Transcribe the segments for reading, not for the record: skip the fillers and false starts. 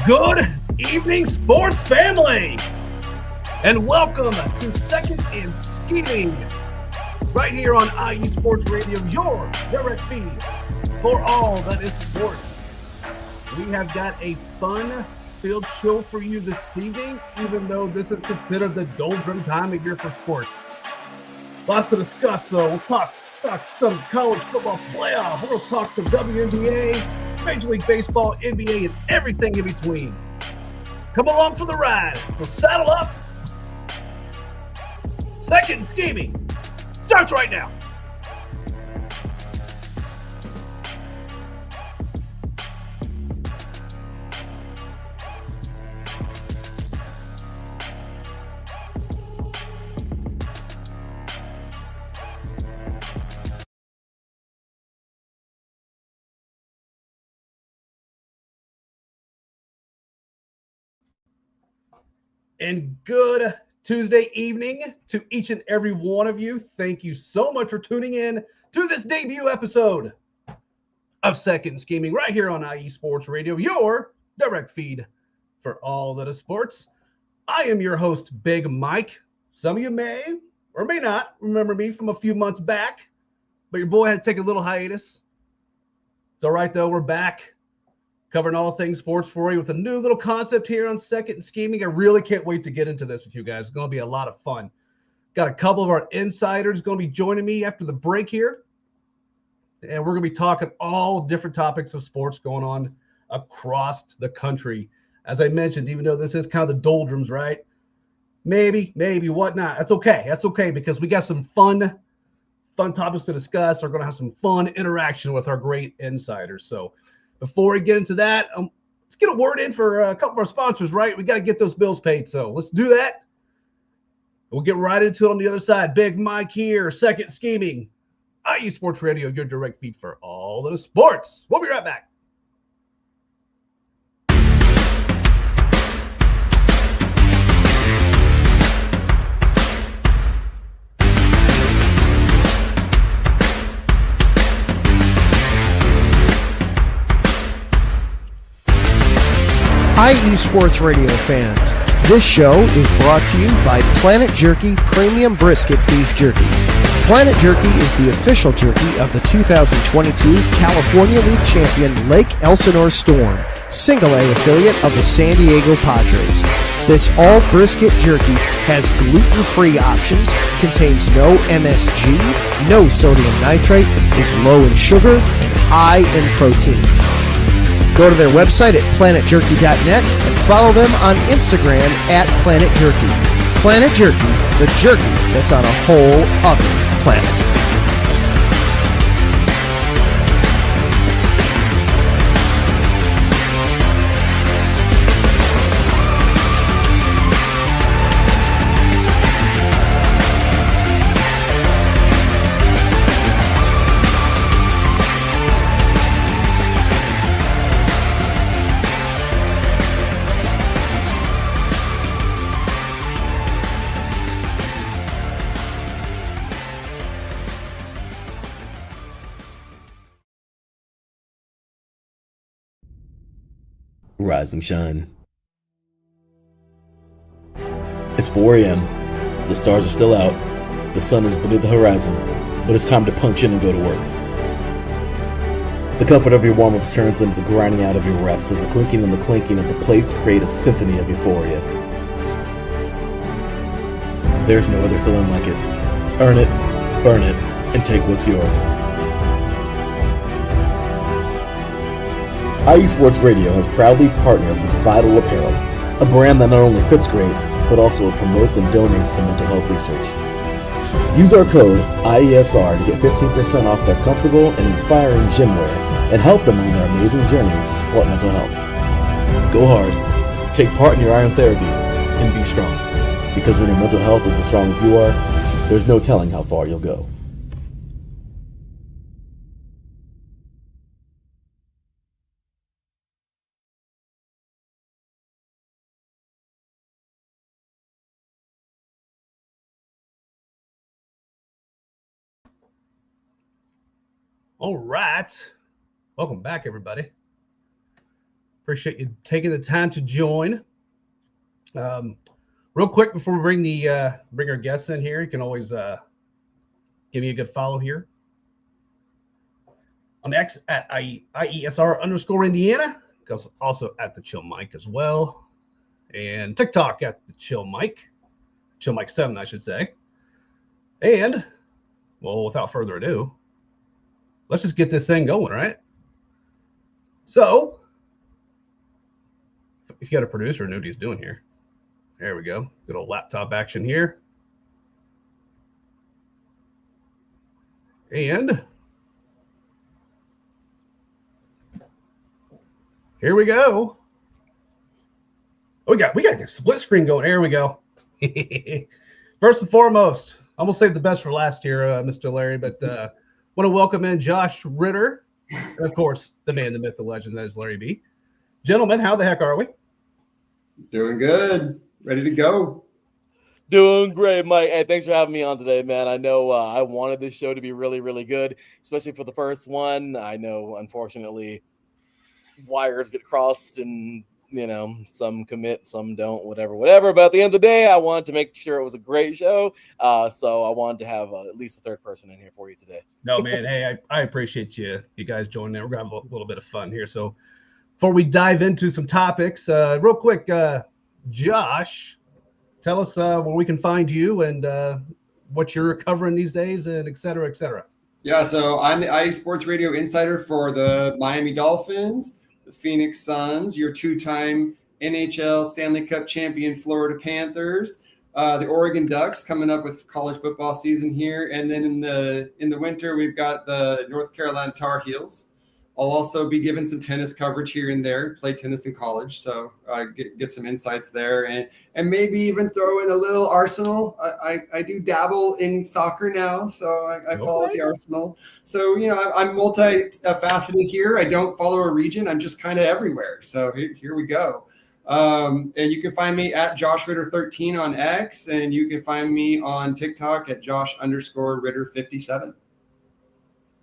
Good evening, sports family, and welcome to Second and Scheming, right here on IE Sports Radio, your direct feed for all that is sports. We have got a fun-filled show for you this evening, even though this is considered the doldrum time of year for sports. Lots to discuss, so we'll talk some college football playoff. We'll talk some WNBA, Major League Baseball, NBA, and everything in between. Come along for the ride. So saddle up. Second Scheming starts right now. And good Tuesday evening to each and every one of you. Thank you so much for tuning in to this debut episode of Second Scheming right here on IE Sports Radio, your direct feed for all that is sports. I am your host, Big Mike. Some of you may or may not remember me from a few months back, but your boy had to take a little hiatus. It's all right, though. We're back. Covering all things sports for you with a new little concept here on Second Scheming. I really can't wait to get into this with you guys. It's going to be a lot of fun. Got a couple of our insiders going to be joining me after the break here. And we're going to be talking all different topics of sports going on across the country. As I mentioned, even though this is kind of the doldrums, right? Maybe, whatnot. That's okay. That's okay because we got some fun topics to discuss. We're going to have some fun interaction with our great insiders. So, before we get into that, let's get a word in for a couple of our sponsors, right? We got to get those bills paid, so let's do that. We'll get right into it on the other side. Big Mike here, Second Scheming, IE Sports Radio, your direct feed for all of the sports. We'll be right back. IE Sports Radio fans, this show is brought to you by Planet Jerky Premium Brisket Beef Jerky. Planet Jerky is the official jerky of the 2022 California League champion Lake Elsinore Storm, single-A affiliate of the San Diego Padres. This all-brisket jerky has gluten-free options, contains no MSG, no sodium nitrate, is low in sugar, and high in protein. Go to their website at planetjerky.net and follow them on Instagram at Planet Jerky. Planet Jerky, the jerky that's on a whole other planet. Rise and shine. It's 4 a.m. The stars are still out. The sun is beneath the horizon, but it's time to punch in and go to work. The comfort of your warm-ups turns into the grinding out of your reps as the clinking and the clinking of the plates create a symphony of euphoria. There's no other feeling like it. Earn it, burn it, and take what's yours. IE Sports Radio has proudly partnered with Vital Apparel, a brand that not only fits great, but also promotes and donates to mental health research. Use our code IESR to get 15% off their comfortable and inspiring gym wear and help them on their amazing journey to support mental health. Go hard, take part in your iron therapy, you strong. Because when your mental health is as strong as you are, there's no telling how far you'll go. All right. Welcome back, everybody. Appreciate you taking the time to join. Real quick before we bring our guests in here, you can always give me a good follow here on X at IESR_Indiana, because also at the Chill Mike as well, and TikTok at the Chill Mike 7, I should say. And well, without further ado, let's just get this thing going, right? So, if you got a producer, know what he's doing here. There we go. Good old laptop action here. And here we go. We got a split screen going. Here we go. First and foremost, I'm gonna save the best for last here, Mr. Larry, but want to welcome in Josh Ritter, and of course, the man, the myth, the legend, that is Larry B. Gentlemen, how the heck are we? Doing good. Ready to go. Doing great, Mike. Hey, thanks for having me on today, man. I know I wanted this show to be really, really good, especially for the first one. I know, unfortunately, wires get crossed and, some commit, some don't, whatever. But at the end of the day, I wanted to make sure it was a great show. So I wanted to have at least a third person in here for you today. No, man. Hey, I appreciate you guys joining in. We're going to have a little bit of fun here. So before we dive into some topics, real quick, Josh, tell us where we can find you and what you're covering these days, and et cetera, et cetera. Yeah, so I'm the IE Sports Radio insider for the Miami Dolphins, the Phoenix Suns, your two-time NHL Stanley Cup champion Florida Panthers, the Oregon Ducks coming up with college football season here, and then in the winter we've got the North Carolina Tar Heels. I'll also be giving some tennis coverage here and there, play tennis in college, so get some insights there, and maybe even throw in a little Arsenal. I do dabble in soccer now, so I follow the Arsenal. So, I'm multifaceted here. I don't follow a region. I'm just kind of everywhere. So here we go. And you can find me at Josh Ritter 13 on X, and you can find me on TikTok at Josh_Ritter 57.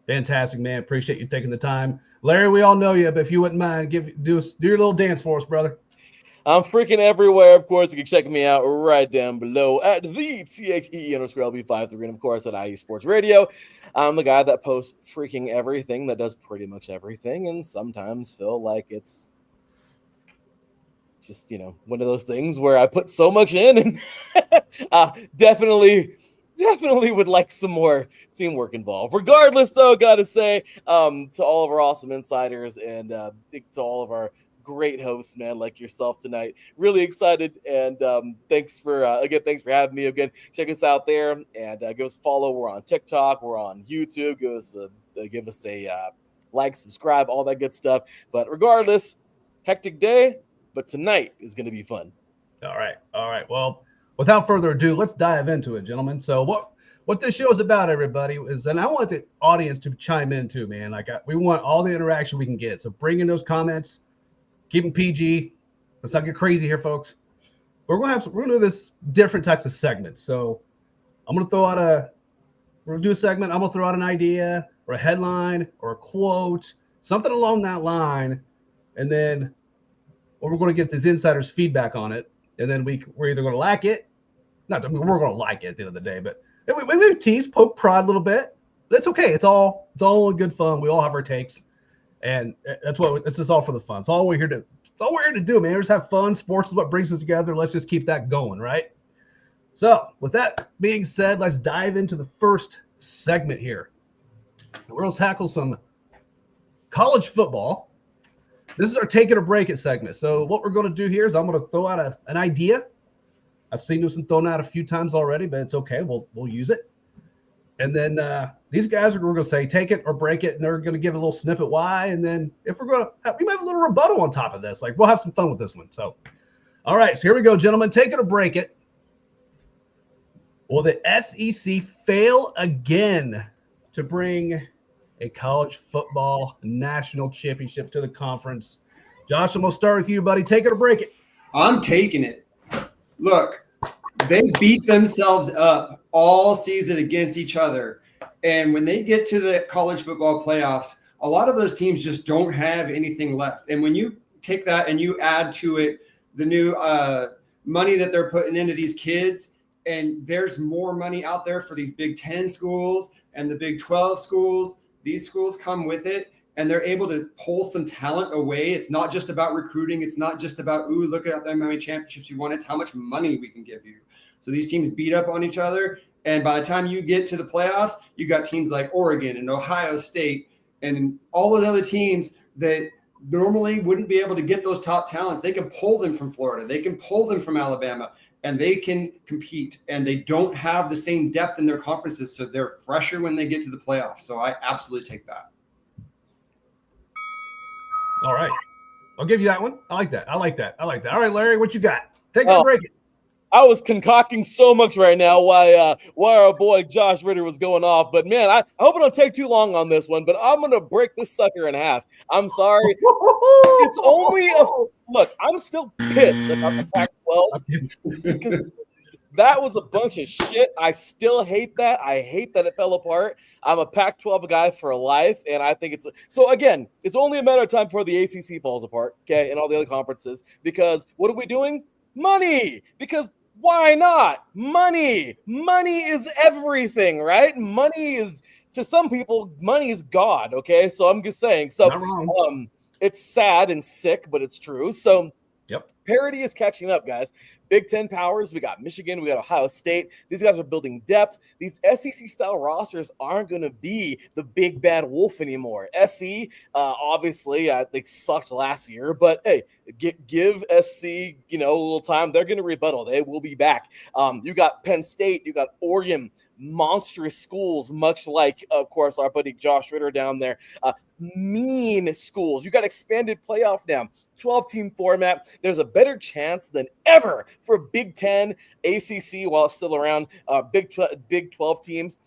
Fantastic, man. Appreciate you taking the time. Larry, we all know you, but if you wouldn't mind, do your little dance for us, brother. I'm freaking everywhere. Of course, you can check me out right down below at the THE_LB53, and of course at IE Sports Radio. I'm the guy that posts freaking everything, that does pretty much everything, and sometimes feel like it's just, one of those things where I put so much in, and definitely would like some more teamwork involved. Regardless, though, gotta say to all of our awesome insiders and to all of our great hosts, man, like yourself tonight. Really excited, and thanks for having me again. Check us out there and give us a follow. We're on TikTok, we're on YouTube. Give us a like, subscribe, all that good stuff. But regardless, hectic day, but tonight is going to be fun. All right. Well, without further ado, let's dive into it, gentlemen. So what this show is about, everybody, is, and I want the audience to chime in too, man. We want all the interaction we can get. So bring in those comments, keep them PG. Let's not get crazy here, folks. We're gonna do this different types of segments. So we're gonna do a segment. I'm gonna throw out an idea or a headline or a quote, something along that line, and then we're going to get this insider's feedback on it, and then we're either going to like it. We're going to like it at the end of the day, but we tease, poke, prod a little bit. But it's okay. It's all good fun. We all have our takes, and this is all for the fun. It's all we're here to do, man. Just have fun. Sports is what brings us together. Let's just keep that going, right? So, with that being said, let's dive into the first segment here. We're going to tackle some college football. This is our take it or break it segment. So what we're going to do here is I'm going to throw out an idea. I've seen this one thrown out a few times already, but it's okay. We'll use it. And then these guys we're going to say take it or break it, and they're going to give a little snippet why. And then if we're going to, we might have a little rebuttal on top of this. Like, we'll have some fun with this one. So All right, so here we go, gentlemen. Take it or break it. Will the SEC fail again to bring a college football national championship to the conference? Josh, I'm going to start with you, buddy. Take it or break it. I'm taking it. Look, they beat themselves up all season against each other. And when they get to the college football playoffs, a lot of those teams just don't have anything left. And when you take that and you add to it the new money that they're putting into these kids, and there's more money out there for these Big 10 schools and the Big 12 schools, these schools come with it. And they're able to pull some talent away. It's not just about recruiting. It's not just about, ooh, look at them, how many championships you won. It's how much money we can give you. So these teams beat up on each other. And by the time you get to the playoffs, you got teams like Oregon and Ohio State and all those other teams that normally wouldn't be able to get those top talents. They can pull them from Florida. They can pull them from Alabama, and they can compete. And they don't have the same depth in their conferences. So they're fresher when they get to the playoffs. So I absolutely take that. All right. I'll give you that one. I like that. All right, Larry, what you got? Take it or break it. I was concocting so much right now while our boy Josh Ritter was going off. But, man, I hope it don't take too long on this one. But I'm going to break this sucker in half. I'm sorry. It's only – look, I'm still pissed about the Pac-12 because that was a bunch of shit. I still hate that. I hate that it fell apart. I'm a Pac-12 guy for life, and I think it's – so, again, it's only a matter of time before the ACC falls apart, okay, and all the other conferences, because what are we doing? Money. Because why not? Money. Money is everything, right? Money is – to some people, money is God, okay? So I'm just saying. So it's sad and sick, but it's true. So parity is catching up, guys. Big Ten powers, we got Michigan, we got Ohio State. These guys are building depth. These SEC-style rosters aren't going to be the big bad wolf anymore. SC, obviously, they sucked last year, but hey, give SC, a little time. They're going to rebuttal. They will be back. You got Penn State, you got Oregon, monstrous schools, much like, of course, our buddy Josh Ritter down there. Mean schools. You got expanded playoff now, 12-team format. There's a better chance than ever for Big Ten, ACC, while it's still around, Big 12 teams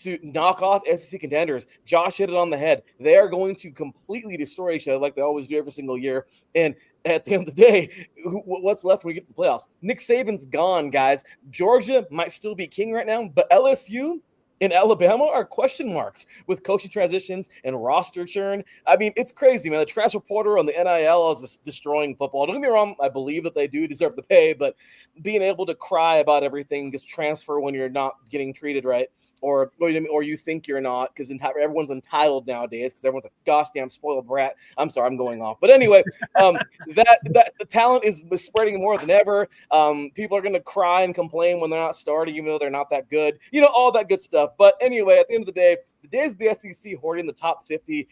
to knock off SEC contenders. Josh hit it on the head. They are going to completely destroy each other like they always do every single year. And at the end of the day, what's left when we get to the playoffs? Nick Saban's gone, guys. Georgia might still be king right now, but LSU and Alabama are question marks with coaching transitions and roster churn. I mean, it's crazy, man. The transfer portal on the NIL is just destroying football. Don't get me wrong. I believe that they do deserve the pay, but being able to cry about everything gets transfer when you're not getting treated right, or you think you're not, because everyone's entitled nowadays because everyone's a goddamn spoiled brat. I'm sorry, I'm going off. But anyway, that the talent is spreading more than ever. People are going to cry and complain when they're not starting, even though they're not that good. All that good stuff. But anyway, at the end of the day, the days of the SEC hoarding the top 50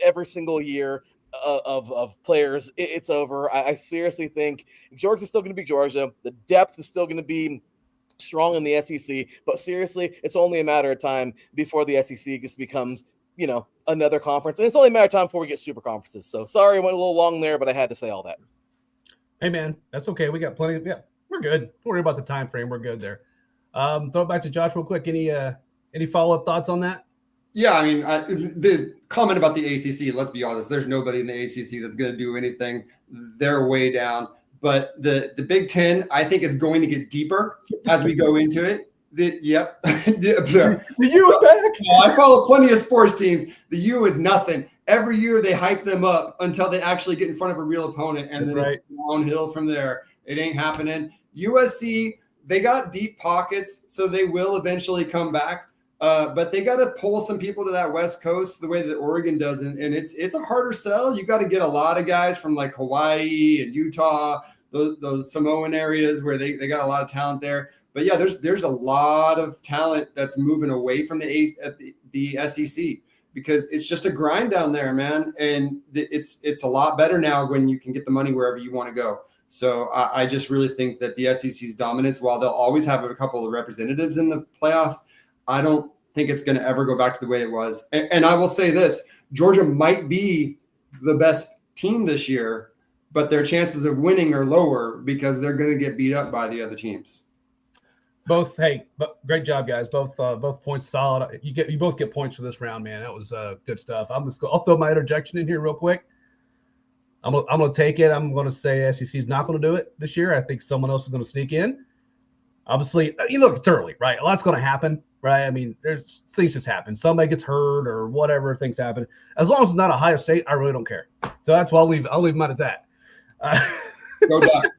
every single year of players, it's over. I seriously think Georgia's still going to be Georgia. The depth is still going to be strong in the SEC, but seriously, it's only a matter of time before the SEC just becomes, another conference. And it's only a matter of time before we get super conferences. So sorry, I went a little long there, but I had to say all that. Hey, man, that's okay. We got plenty of, we're good. Don't worry about the time frame. We're good there. Throw it back to Josh real quick. Any follow-up thoughts on that? Yeah, I mean, the comment about the ACC, let's be honest, there's nobody in the ACC that's going to do anything. They're way down. But the Big Ten, I think, is going to get deeper as we go into it. The U is back. I follow plenty of sports teams. The U is nothing. Every year they hype them up until they actually get in front of a real opponent, and then it's downhill from there. It ain't happening. USC, they got deep pockets, so they will eventually come back. But they got to pull some people to that West Coast the way that Oregon does, and it's a harder sell. You got to get a lot of guys from like Hawaii and Utah, those Samoan areas where they got a lot of talent there. But yeah, there's a lot of talent that's moving away from the SEC because it's just a grind down there, man. And it's a lot better now when you can get the money wherever you want to go. So I just really think that the SEC's dominance, while they'll always have a couple of representatives in the playoffs, I don't think it's going to ever go back to the way it was. And I will say this, Georgia might be the best team this year, but their chances of winning are lower because they're going to get beat up by the other teams. Great job, guys. Both points solid. You both get points for this round, man. That was good stuff. I'll throw my interjection in here real quick. I'm gonna take it. I'm gonna say SEC's not gonna do it this year. I think someone else is gonna sneak in. Obviously, look, it's early, right? A lot's gonna happen, right? I mean, there's things just happen. Somebody gets hurt or whatever, things happen. As long as it's not Ohio State, I really don't care. So that's why I'll leave them out at that. Go Ducks.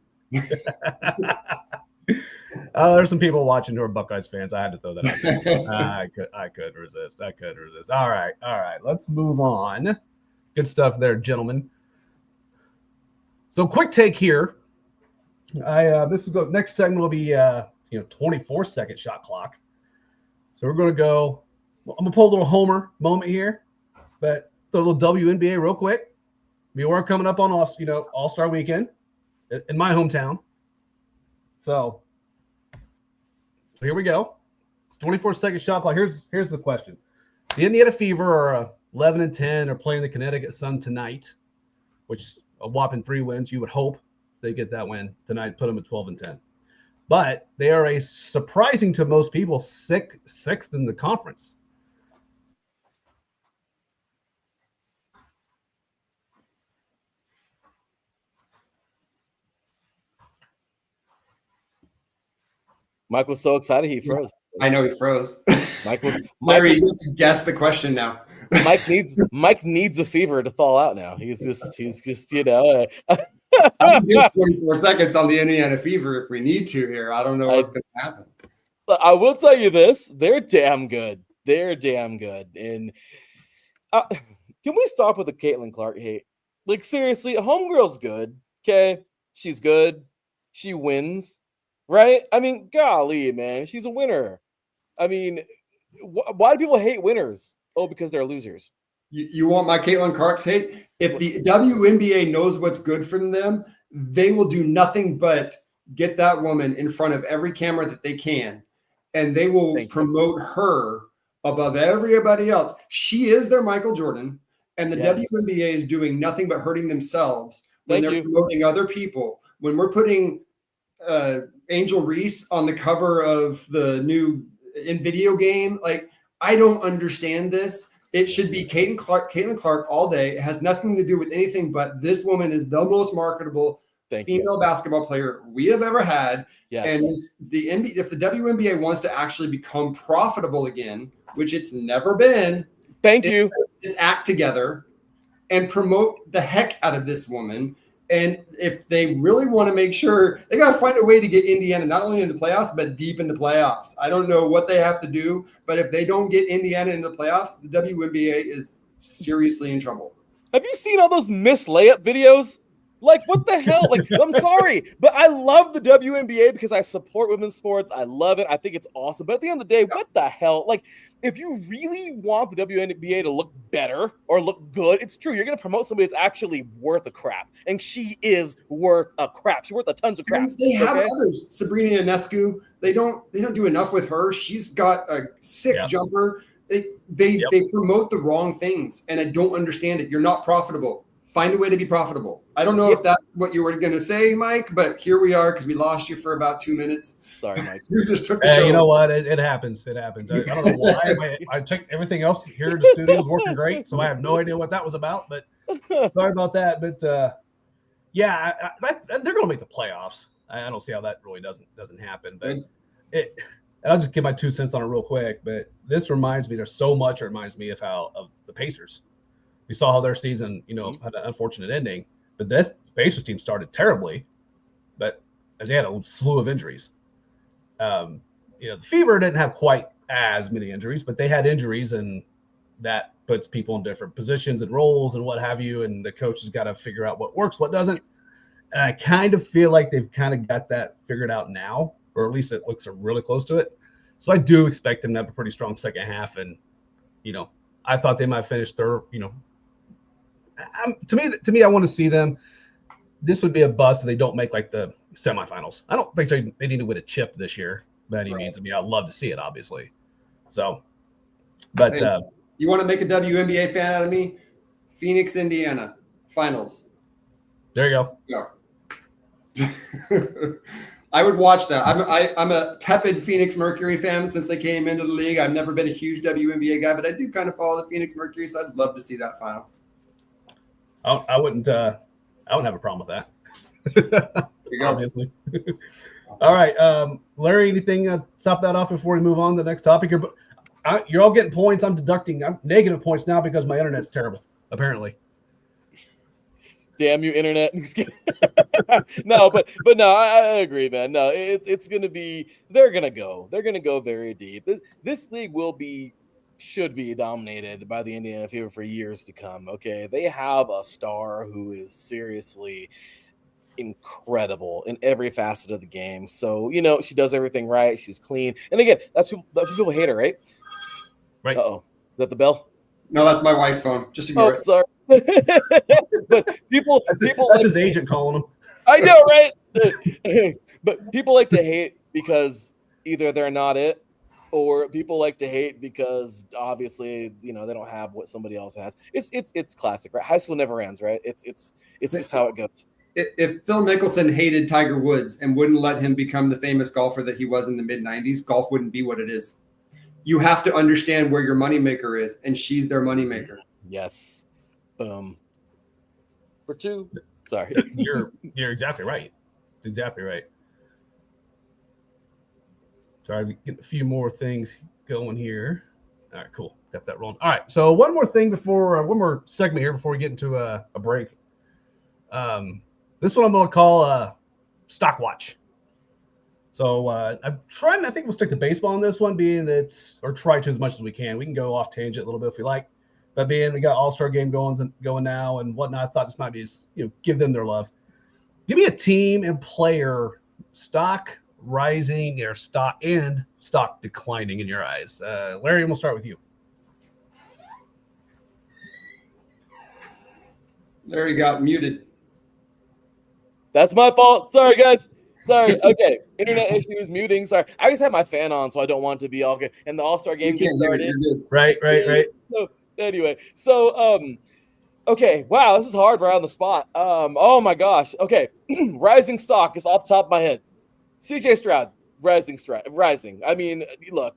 There's some people watching who are Buckeyes fans. I had to throw that out there. I could resist. All right. Let's move on. Good stuff there, gentlemen. So quick take here. Next segment will be 24-second shot clock. So we're going to go. I'm going to pull a little Homer moment here, but throw a little WNBA real quick. We are coming up on All-Star Weekend in my hometown. So here we go. It's 24-second shot clock. Here's the question. The Indiana Fever are 11-10. Are playing the Connecticut Sun tonight, which a whopping 3 wins. You would hope they get that win tonight, put them at 12-10. But they are a surprising to most people sixth in the conference. Mike was so excited he froze. I know he froze. Larry, you have to guess the question now. Mike needs a fever to thaw out now. He's just I can give 24 seconds on the Indiana Fever if we need to here. I don't know what's going to happen. I will tell you this: they're damn good. And can we stop with the Caitlin Clark hate? Like, seriously, homegirl's good. Okay, she's good. She wins, right? I mean, golly, man, she's a winner. I mean, why do people hate winners? Oh, because they're losers. You want my Caitlin Clark hate? If the WNBA knows what's good for them, they will do nothing but get that woman in front of every camera that they can, and they will promote her above everybody else. She is their Michael Jordan, and the WNBA is doing nothing but hurting themselves when they're promoting other people. When we're putting Angel Reese on the cover of the new video game, like, I don't understand this. It should be Caitlin Clark all day. It has nothing to do with anything but this woman is the most marketable female basketball player we have ever had. Yes. And if the WNBA wants to actually become profitable again, which it's never been, it's act together and promote the heck out of this woman. And if they really want to make sure, they got to find a way to get Indiana not only in the playoffs, but deep in the playoffs. I don't know what they have to do, but if they don't get Indiana in the playoffs, the WNBA is seriously in trouble. Have you seen all those missed layup videos? Like, what the hell? Like, I'm sorry, but I love the WNBA because I support women's sports. I love it. I think it's awesome. But at the end of the day, what the hell? Like, if you really want the WNBA to look better or look good, it's true. You're going to promote somebody that's actually worth a crap. And she is worth a crap. She's worth a tons of crap. And they have others. Sabrina Ionescu. They don't do enough with her. She's got a sick jumper. They promote the wrong things, and I don't understand it. You're not profitable. Find a way to be profitable. I don't know if that's what you were going to say, Mike, but here we are because we lost you for about 2 minutes. Sorry, Mike. You just took the show. You know what? It happens. I don't know why. I checked everything else here in the studio is working great, so I have no idea what that was about. But sorry about that. But they're going to make the playoffs. I don't see how that really doesn't happen. But and I'll just give my 2 cents on it real quick. But this reminds me. There's so much. It reminds me of the Pacers. We saw how their season, had an unfortunate ending. But this Pacers team started terribly, but they had a slew of injuries. The Fever didn't have quite as many injuries, but they had injuries, and that puts people in different positions and roles and what have you. And the coach has got to figure out what works, what doesn't. And I kind of feel like they've kind of got that figured out now, or at least it looks really close to it. So I do expect them to have a pretty strong second half. And, I thought they might finish third, to me, I want to see them. This would be a bust if they don't make like the semifinals. I don't think they need to win a chip this year by any means. I mean, I'd love to see it, obviously. So, but you want to make a WNBA fan out of me? Phoenix, Indiana, finals. There you go. I would watch that. I'm a tepid Phoenix Mercury fan since they came into the league. I've never been a huge WNBA guy, but I do kind of follow the Phoenix Mercury, so I'd love to see that final. I wouldn't have a problem with that. Obviously. All right, Larry. Anything stop that off before we move on to the next topic here? But you're all getting points. I'm negative points now because my internet's terrible. Apparently. Damn you, internet. No, but no, I agree, man. No, it's gonna be. They're gonna go very deep. This league should be dominated by the Indiana Fever for years to come. Okay, they have a star who is seriously incredible in every facet of the game. So she does everything right. She's clean, and again, that's people hate her, right? Right. Uh-oh, is that the bell? No, that's my wife's phone. Just ignore it. Sorry. But that's his agent calling him. I know, right? But people like to hate because either they're not it, or people like to hate because obviously they don't have what somebody else has. It's classic, right? High school never ends, right? It's just how it goes. If Phil Mickelson hated Tiger Woods and wouldn't let him become the famous golfer that he was in the mid-90s, golf wouldn't be what it is. You have to understand where your moneymaker is, and she's their moneymaker. Yes. Boom. For two. Sorry. You're exactly right. It's exactly right. Sorry, we get a few more things going here. All right, cool. Got that rolling. All right, so one more segment here before we get into a break. This one I'm going to call Stock Watch. So I'm trying. I think we'll stick to baseball on this one, or try to as much as we can. We can go off tangent a little bit if we like. But we got All-Star game going now and whatnot. I thought this might be give them their love. Give me a team and player stock rising or stock declining in your eyes. Larry, we'll start with you. Larry got muted. That's my fault. Sorry, guys. Sorry. Okay. Internet issues, muting. Sorry. I just had my fan on, so I don't want it to be all good. And the All-Star game just started. Right. So anyway, okay. Wow, this is hard right on the spot. Oh my gosh. Okay. Rising stock is off the top of my head. CJ Stroud, rising. I mean, look,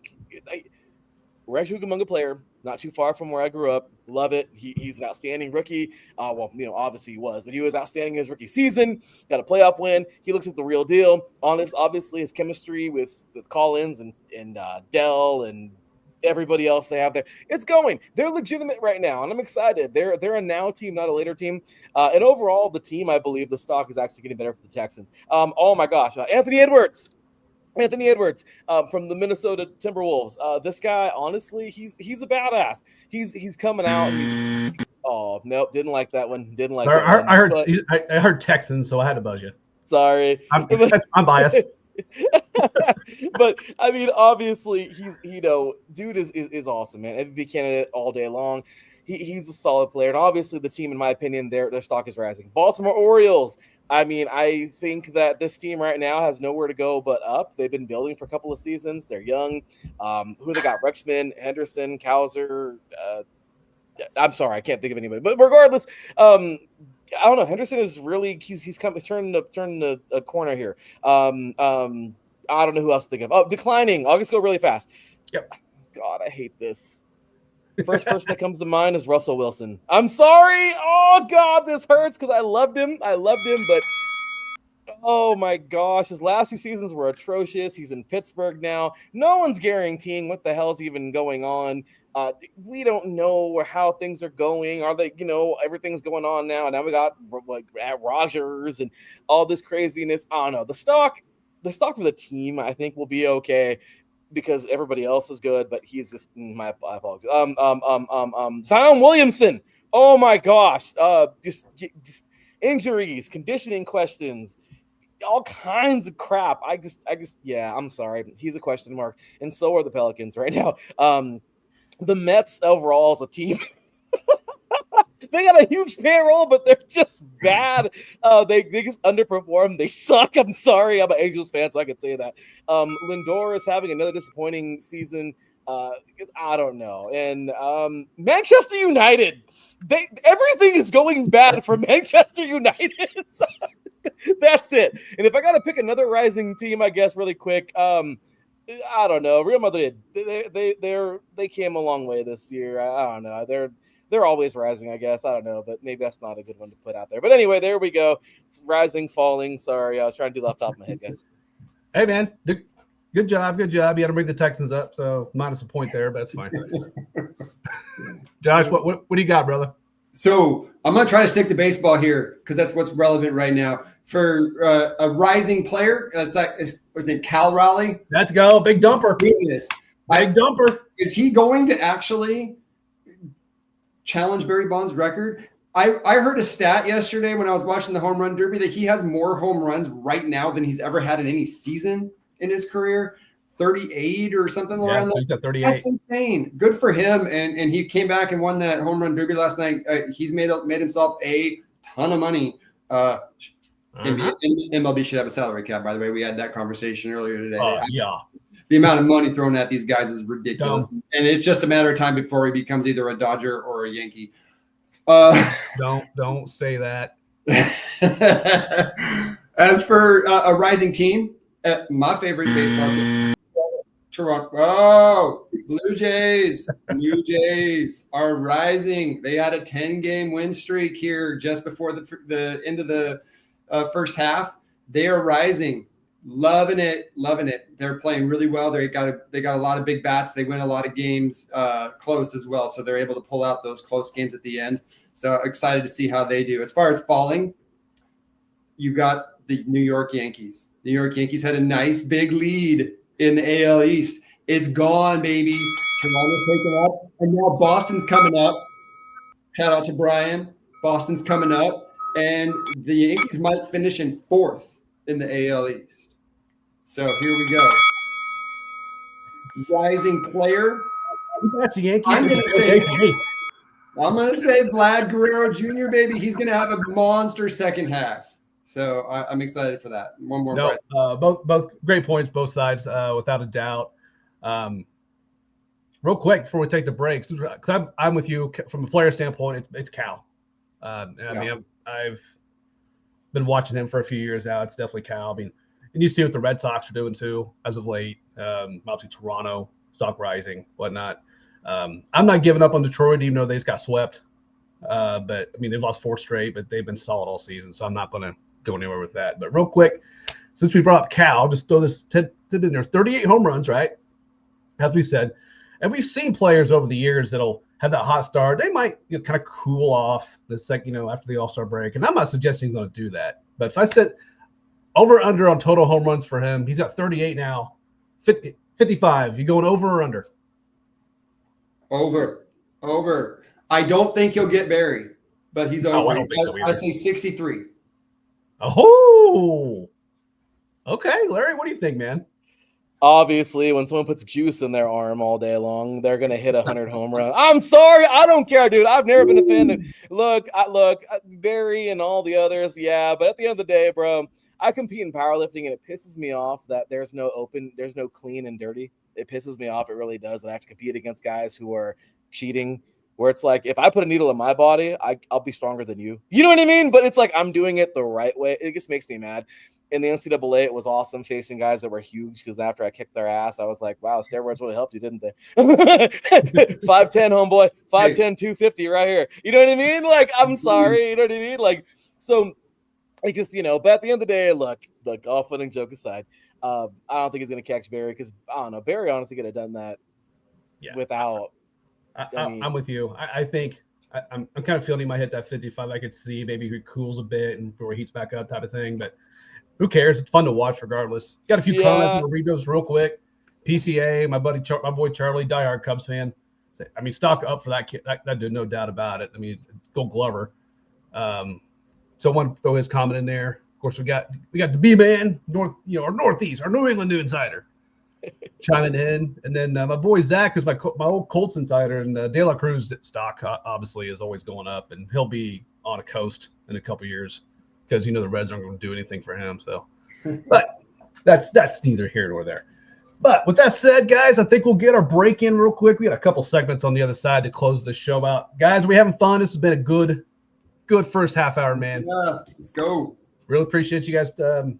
Rex Hucamonga player, not too far from where I grew up. Love it. He's an outstanding rookie. Obviously he was, but he was outstanding his rookie season. Got a playoff win. He looks like the real deal. Obviously his chemistry with Collins and Dell and everybody else they have there, it's going. They're legitimate right now, and I'm excited. They're a now team, not a later team. And overall, the team, I believe, the stock is actually getting better for the Texans. Oh my gosh, Anthony Edwards from the Minnesota Timberwolves. This guy, honestly, he's a badass. He's coming out. Oh nope, didn't like that one. I heard Texans, so I had to buzz you. Sorry, I'm biased. But I mean, obviously, he's dude is awesome, man. MVP candidate all day long. He's a solid player, and obviously, the team, in my opinion, their stock is rising. Baltimore Orioles. I mean, I think that this team right now has nowhere to go but up. They've been building for a couple of seasons. They're young. Who they got? Rexman, Henderson, Kauser. I'm sorry, I can't think of anybody. But regardless, I don't know. Henderson is really he's turning a corner here. I don't know who else to think of. Oh, declining. I'll just go really fast. Yep. God, I hate this. First person that comes to mind is Russell Wilson. I'm sorry. Oh God, this hurts because I loved him, but oh my gosh, his last few seasons were atrocious. He's in Pittsburgh now. No one's guaranteeing what the hell's even going on. We don't know how things are going. Are they, everything's going on now. Now we got Rodgers and all this craziness. I don't know. The stock for the team, I think, will be okay because everybody else is good, but he's just my apologies. Zion Williamson. Oh my gosh. Just injuries, conditioning questions, all kinds of crap. I'm sorry. He's a question mark. And so are the Pelicans right now. The Mets overall as a team, they got a huge payroll, but they're just bad. They just underperform. They suck. I'm sorry. I'm an Angels fan, so I could say that. Lindor is having another disappointing season. I don't know. And Manchester United. everything is going bad for Manchester United. So that's it. And if I got to pick another rising team, I guess really quick, I don't know. Real Madrid, they came a long way this year. I don't know. They're always rising, I guess. I don't know, but maybe that's not a good one to put out there. But anyway, there we go. Rising, falling. Sorry, I was trying to do left top of my head, guys. Hey, man. Good job. You had to bring the Texans up, so minus a point there, but that's fine. Josh, what do you got, brother? So I'm going to try to stick to baseball here because that's what's relevant right now. For a rising player, that's like, what's his name, Cal Raleigh? Let's go. Big dumper. Big dumper. Is he going to actually challenge Barry Bonds' record? I heard a stat yesterday when I was watching the home run derby that he has more home runs right now than he's ever had in any season in his career. 38 or something around that. He's at 38. That's insane. Good for him. And he came back and won that home run derby last night. He's made himself a ton of money. MLB should have a salary cap, by the way. We had that conversation earlier today. Yeah. The amount of money thrown at these guys is ridiculous. Dumb. And it's just a matter of time before he becomes either a Dodger or a Yankee. Don't say that. As for a rising team, my favorite baseball team, Toronto. Oh, Blue Jays. Blue Jays are rising. They had a 10-game win streak here just before the end of the first half. They are rising. Loving it. They're playing really well. They got a lot of big bats. They win a lot of games closed as well, so they're able to pull out those close games at the end. So excited to see how they do. As far as falling, you got the New York Yankees. The New York Yankees had a nice big lead in the AL East. It's gone, baby. Toronto taking up, and now Boston's coming up. Shout out to Brian. Boston's coming up, and the Yankees might finish in 4th in the AL East. So here we go. Rising player. That's the Yankees. I'm going to say Vlad Guerrero Jr., baby. He's going to have a monster second half. So I'm excited for that. One more. Both great points, both sides, without a doubt. Real quick before we take the breaks, because I'm with you from a player standpoint. It's Cal. I mean, I've been watching him for a few years now. It's definitely Cal. I mean, and you see what the Red Sox are doing too as of late. Obviously Toronto, stock rising, whatnot. I'm not giving up on Detroit, even though they just got swept. But I mean, they've lost 4 straight, but they've been solid all season. So I'm not going to go anywhere with that. But real quick, since we brought up Cal, just throw this in there. 38 home runs, right? As we said. And we've seen players over the years that'll have that hot start. They might kind of cool off the second, after the All-Star break. And I'm not suggesting he's going to do that. But if I said over/under on total home runs for him, he's got 38 now. 55. You going over or under? Over. I don't think he'll get Barry, but he's over. I don't think so either. I say 63. Oh, okay, Larry. What do you think, man? Obviously, when someone puts juice in their arm all day long, they're gonna hit 100 home runs. I'm sorry, I don't care, dude. I've never been a fan of look, Barry and all the others, yeah. But at the end of the day, bro, I compete in powerlifting, and it pisses me off that there's no clean and dirty. It pisses me off. It really does. And I have to compete against guys who are cheating. Where it's like, if I put a needle in my body, I'll be stronger than you. You know what I mean? But it's like I'm doing it the right way. It just makes me mad. In the NCAA, it was awesome facing guys that were huge because after I kicked their ass, I was like, wow, steroids really helped you, didn't they? 5'10", homeboy, 5'10", 250 right here. You know what I mean? Like, I'm sorry. You know what I mean? Like, so I just, but at the end of the day, look, all fun and joke aside, I don't think he's going to catch Barry because, I don't know, Barry honestly could have done that without. I'm with you. I think I'm kind of feeling he might hit that 55. I could see maybe he cools a bit and before he heats back up type of thing. But who cares? It's fun to watch regardless. Got a few comments. I'm going to read those real quick. PCA, my boy Charlie, diehard Cubs fan. I mean, stock up for that kid. That dude, no doubt about it. I mean, Gold Glover. So I want to throw his comment in there. Of course, we got the B-Man, our Northeast, our New England New Insider. Chiming in, and then my boy Zach, who's my old Colts insider, and De La Cruz stock obviously is always going up, and he'll be on a coast in a couple years because the Reds aren't going to do anything for him. So, but that's neither here nor there. But with that said, guys, I think we'll get our break in real quick. We got a couple segments on the other side to close this show out. Guys, we having fun. This has been a good first half hour, man. Yeah, let's go. Really appreciate you guys tuning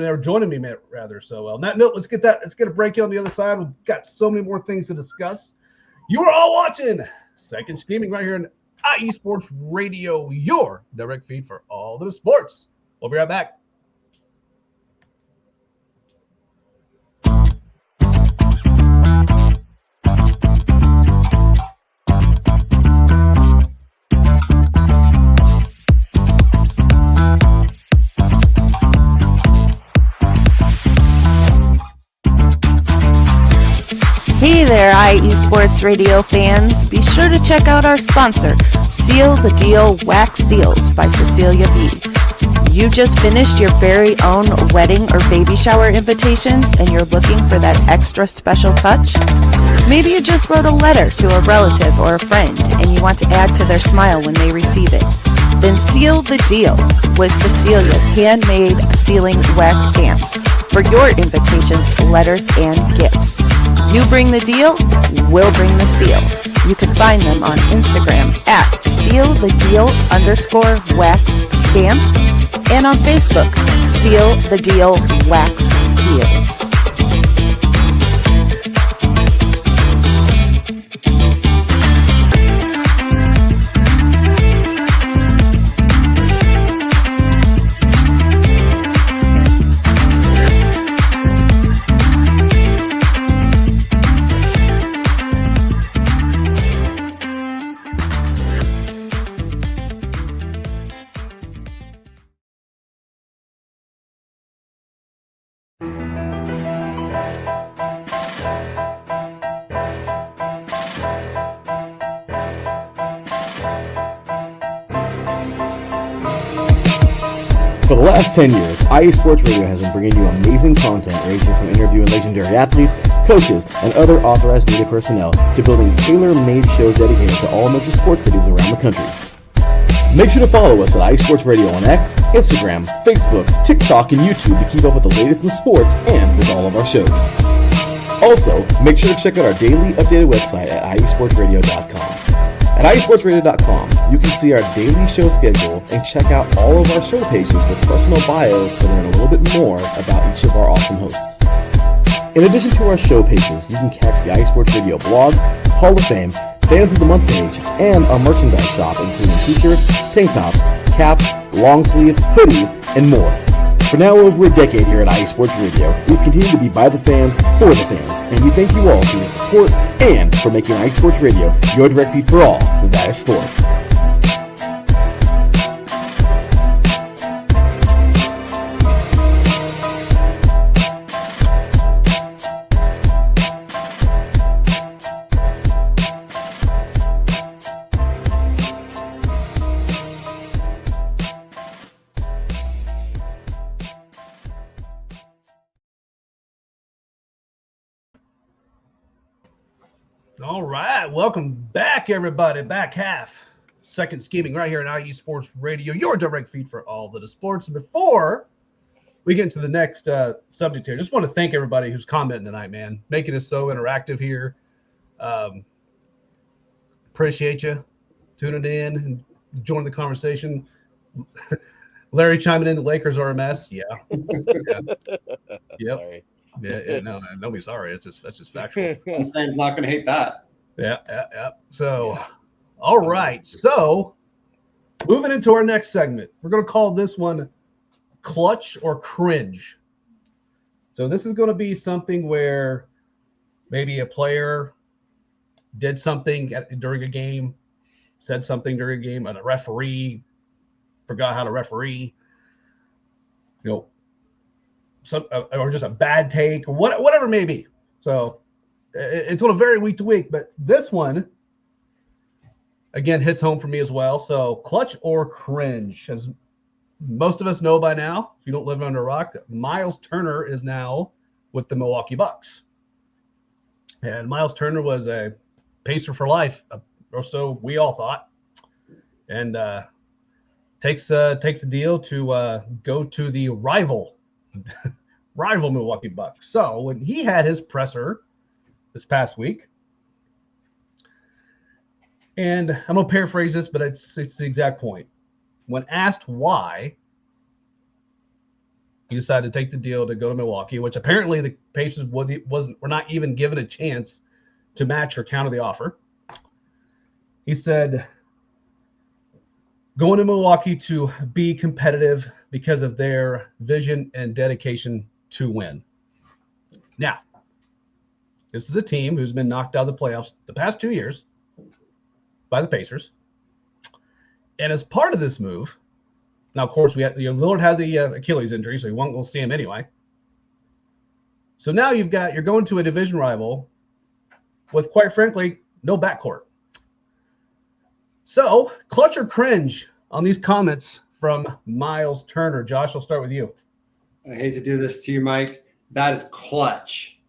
in or joining me, man, rather. So on that note, let's get a break in on the other side. We've got so many more things to discuss. You are all watching Second Scheming right here on IE Sports Radio, your direct feed for all the sports. We'll be right back. Hey there, IE Sports Radio fans. Be sure to check out our sponsor, Seal the Deal Wax Seals by Cecilia B. You just finished your very own wedding or baby shower invitations and you're looking for that extra special touch? Maybe you just wrote a letter to a relative or a friend and you want to add to their smile when they receive it. Then seal the deal with Cecilia's handmade sealing wax stamps for your invitations, letters, and gifts. You bring the deal, we'll bring the seal. You can find them on Instagram at sealthedeal_wax stamps and on Facebook, Seal the Deal Wax Seals. For the last 10 years, IE Sports Radio has been bringing you amazing content ranging from interviewing legendary athletes, coaches, and other authorized media personnel to building tailor-made shows dedicated to all major sports cities around the country. Make sure to follow us at IE Sports Radio on X, Instagram, Facebook, TikTok, and YouTube to keep up with the latest in sports and with all of our shows. Also, make sure to check out our daily updated website at iesportsradio.com. At iesportsradio.com, you can see our daily show schedule and check out all of our show pages with personal bios to learn a little bit more about each of our awesome hosts. In addition to our show pages, you can catch the IE Sports Radio blog, Hall of Fame, Fans of the Month page, and our merchandise shop including t-shirts, tank tops, caps, long sleeves, hoodies, and more. For now over a decade here at IE Sports Radio, we've continued to be by the fans, for the fans, and we thank you all for your support and for making IE Sports Radio your direct feed for all that is sports. All right, welcome back, everybody. Back half, Second Scheming right here on IE Sports Radio, your direct feed for all the sports. And before we get into the next subject here, just want to thank everybody who's commenting tonight, man, making us so interactive here. Appreciate you tuning in and joining the conversation. Larry chiming in, the Lakers are a mess. Yeah. Yeah. Yep. Sorry. Yeah, no, don't be sorry. That's just factual. This fan's not going to hate that. Yeah. So, all right. So, moving into our next segment, we're going to call this one Clutch or Cringe. So, this is going to be something where maybe a player did something during a game, said something during a game, and a referee forgot how to referee. Or just a bad take, or whatever it may be. So it's going to vary week to week, but this one, again, hits home for me as well. So clutch or cringe, as most of us know by now, if you don't live under a rock, Miles Turner is now with the Milwaukee Bucks. And Miles Turner was a Pacer for life, or so we all thought. And takes a deal to go to the rival rival Milwaukee Bucks. So when he had his presser this past week, and I'm going to paraphrase this, but it's the exact point. When asked why he decided to take the deal to go to Milwaukee, which apparently the Pacers were not even given a chance to match or counter the offer. He said, going to Milwaukee to be competitive because of their vision and dedication to win. Now, this is a team who's been knocked out of the playoffs the past 2 years by the Pacers. And as part of this move, now, of course, Lillard had the Achilles injury, so you won't go see him anyway. So now you're going to a division rival with, quite frankly, no backcourt. So, clutch or cringe on these comments from Miles Turner. Josh, I'll start with you. I hate to do this to you, Mike. That is clutch.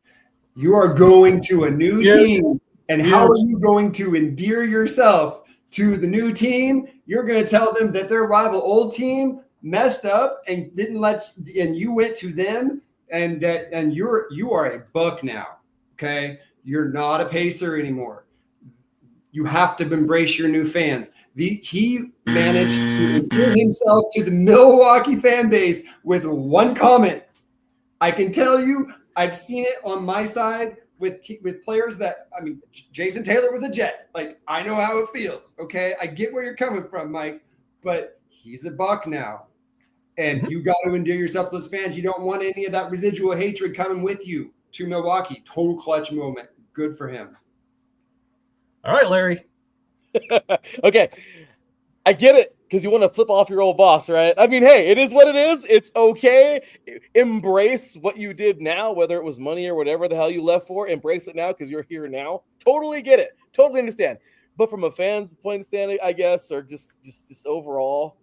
You are going to a new team, and how are you going to endear yourself to the new team? You're going to tell them that their rival old team messed up and and you went to them, and you are a Buck now. Okay, you're not a Pacer anymore. You have to embrace your new fans. He managed to endear himself to the Milwaukee fan base with one comment. I can tell you, I've seen it on my side with players that, I mean, Jason Taylor was a Jet. Like, I know how it feels, okay? I get where you're coming from, Mike, but he's a Buck now. And you got to endear yourself to those fans. You don't want any of that residual hatred coming with you to Milwaukee. Total clutch moment. Good for him. All right, Larry. Okay. I get it, because you want to flip off your old boss, right? I mean, hey, it is what it is. It's okay. Embrace what you did now, whether it was money or whatever the hell you left for. Embrace it now because you're here now. Totally get it. Totally understand. But from a fan's point of standing, I guess, or just overall,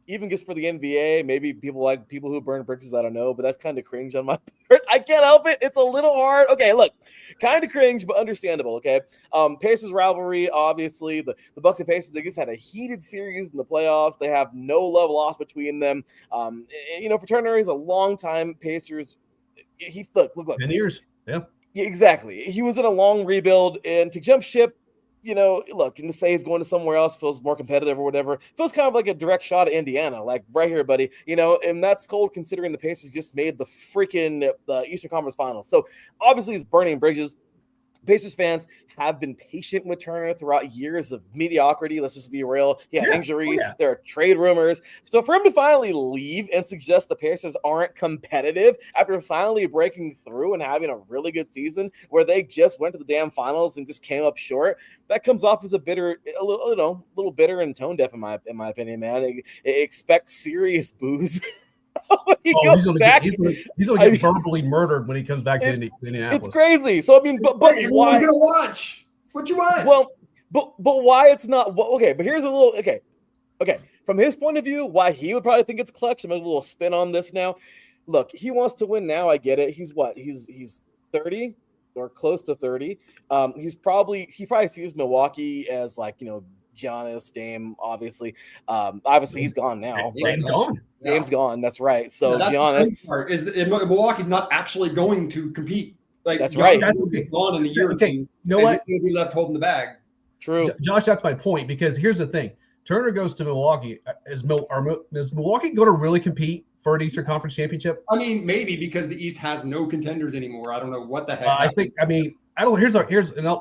even just for the NBA, maybe people who burn bridges, I don't know, but that's kind of cringe on my part. I can't help it. It's a little hard. Okay, look, kind of cringe, but understandable, okay? Pacers rivalry, obviously. The Bucks and Pacers, they just had a heated series in the playoffs. They have no love lost between them. For Turner, he's a long-time Pacers. Look. 10 years, yeah. Exactly. He was in a long rebuild, and to jump ship, look, and to say he's going to somewhere else feels more competitive or whatever, feels kind of like a direct shot at Indiana, like right here, buddy, and that's cold considering the Pacers just made the freaking Eastern Conference Finals. So obviously he's burning bridges. Pacers fans have been patient with Turner throughout years of mediocrity. Let's just be real. He had injuries. Oh, yeah. There are trade rumors. So for him to finally leave and suggest the Pacers aren't competitive after finally breaking through and having a really good season where they just went to the damn finals and just came up short, that comes off as a little bitter and tone deaf in my opinion, man. Expect serious booze. He's gonna get verbally murdered when he comes back to Indianapolis. It's crazy. So I mean, but why? Everyone's gonna watch. It's what you want. Well, but why it's not? Okay, but here's a little. Okay. From his point of view, why he would probably think it's clutch. I'm a little spin on this now. Look, he wants to win now. I get it. He's what? He's 30 or close to 30. He probably sees Milwaukee as like Giannis, Dame, obviously. Obviously he's gone now. Dame's gone. Dame's gone. That's right. So that's Giannis the part is that Milwaukee's not actually going to compete. Like that's right. That's gone in a year or two. You know what? He's going to be left holding the bag. True. Josh, that's my point, because here's the thing. Turner goes to Milwaukee. Is Milwaukee going to really compete for an Eastern Conference championship? I mean, maybe, because the East has no contenders anymore. I don't know what the heck. I don't.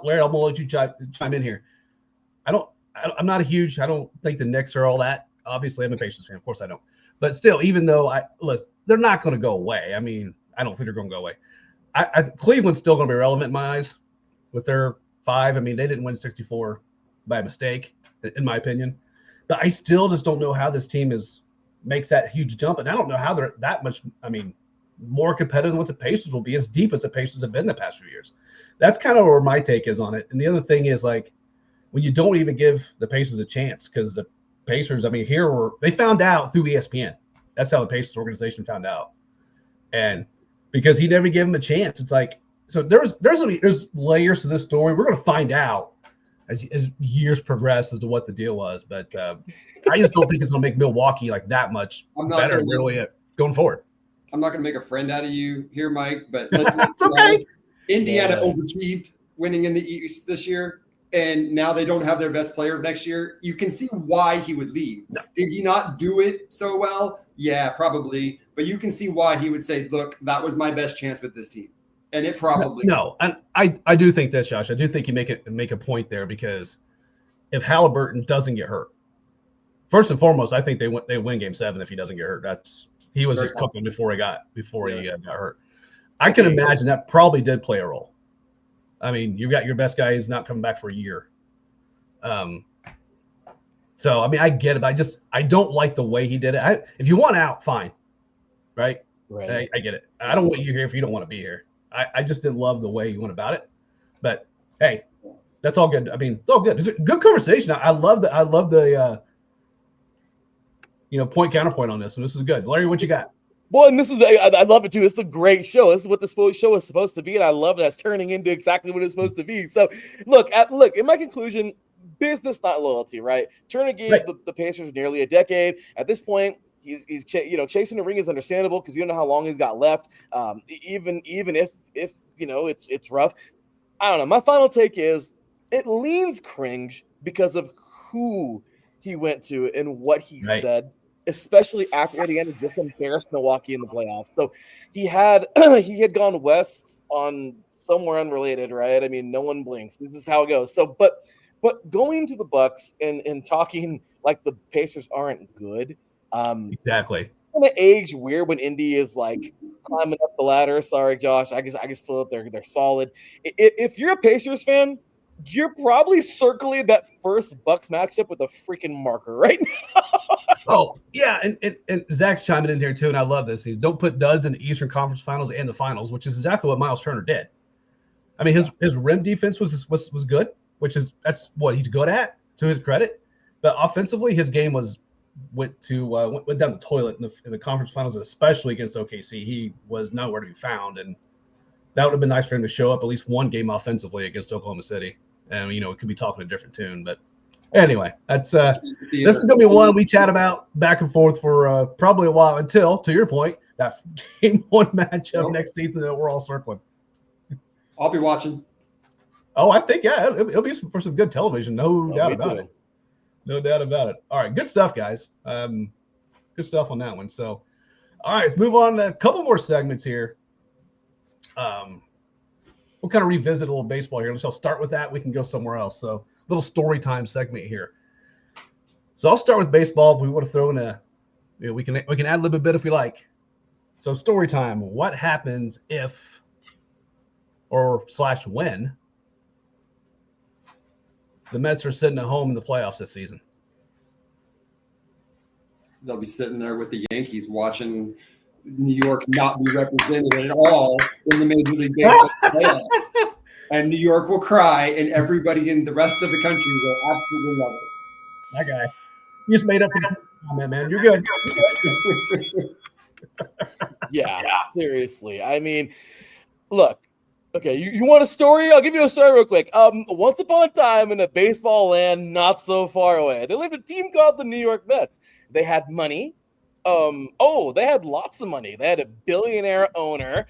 Larry, I'm gonna let you chime in here. I don't think the Knicks are all that. Obviously, I'm a Pacers fan. Of course I don't. But still, even though they're not going to go away. I mean, I don't think they're going to go away. Cleveland's still going to be relevant in my eyes with their 5. I mean, they didn't win 64 by mistake, in my opinion. But I still just don't know how this team makes that huge jump. And I don't know how they're that much, more competitive than what the Pacers will be, as deep as the Pacers have been the past few years. That's kind of where my take is on it. And the other thing is, like, when you don't even give the Pacers a chance, because the Pacers, they found out through ESPN. That's how the Pacers organization found out. And because he never gave them a chance, it's like, so there's layers to this story. We're going to find out as years progress as to what the deal was. But I just don't think it's going to make Milwaukee like that much better really going forward. I'm not going to make a friend out of you here, Mike, but let's It's okay. honest. Indiana overachieved winning in the East this year, and now they don't have their best player of next year. You can see why he would leave. No. Did he not do it so well? Yeah, probably. But you can see why he would say, look, that was my best chance with this team. And it probably no. And I do think this, Josh. I do think you make a point there, because if Halliburton doesn't get hurt, first and foremost, I think they win Game 7 if he doesn't get hurt. He was just cooking before he got hurt. I can imagine that probably did play a role. I mean, you've got your best guy who's not coming back for a year. So I mean, I get it. I don't like the way he did it. If you want out, fine, right? Right. I get it. I don't want you here if you don't want to be here. I just didn't love the way you went about it. But hey, that's all good. I mean, it's all good. It's a good conversation. I love the point counterpoint on this, and this is good. Larry, what you got? Well, and this is I love it too. It's a great show. This is what the show is supposed to be, and I love that it's turning into exactly what it's supposed to be. So, look. In my conclusion, business not loyalty, right? Turner gave the Pacers nearly a decade. At this point, he's chasing the ring is understandable because you don't know how long he's got left. Even if it's rough. I don't know. My final take is it leans cringe because of who he went to and what he said. Especially after what he had just embarrassed Milwaukee in the playoffs. So he had gone west on somewhere unrelated, right? I mean, no one blinks. This is how it goes. So, but going to the Bucks and talking like the Pacers aren't good. Exactly. Kind of age weird when Indy is like climbing up the ladder. Sorry, Josh. I guess feel that they're solid. If you're a Pacers fan, you're probably circling that first Bucks matchup with a freaking marker right now. Oh, yeah, and Zach's chiming in here too, and I love this. He's don't put duds in the Eastern Conference Finals and the Finals, which is exactly what Miles Turner did. I mean, his rim defense was good, that's what he's good at, to his credit. But offensively, his game went down the toilet in the conference finals, especially against OKC. He was nowhere to be found, and that would have been nice for him to show up at least one game offensively against Oklahoma City. And it could be talking a different tune, but anyway, this is gonna be one we chat about back and forth for probably a while until, to your point, that Game 1 matchup next season that we're all circling. I'll be watching. Oh, I think it'll be for some good television, no doubt about it. No doubt about it. All right, good stuff, guys. Good stuff on that one. So, all right, let's move on to a couple more segments here. We'll kind of revisit a little baseball here. So I'll start with that. We can go somewhere else. So little story time segment here. So I'll start with baseball. If we want to throw in we can add a little bit if we like. So story time. What happens if when the Mets are sitting at home in the playoffs this season? They'll be sitting there with the Yankees watching New York not be represented at all in the Major League Baseball playoffs. And New York will cry, and everybody in the rest of the country will absolutely love it. That guy. You just made up a comment, man. You're good. Yeah, seriously. I mean, look. Okay, you want a story? I'll give you a story real quick. Once upon a time in a baseball land not so far away, there lived a team called the New York Mets. They had money. They had lots of money. They had a billionaire owner.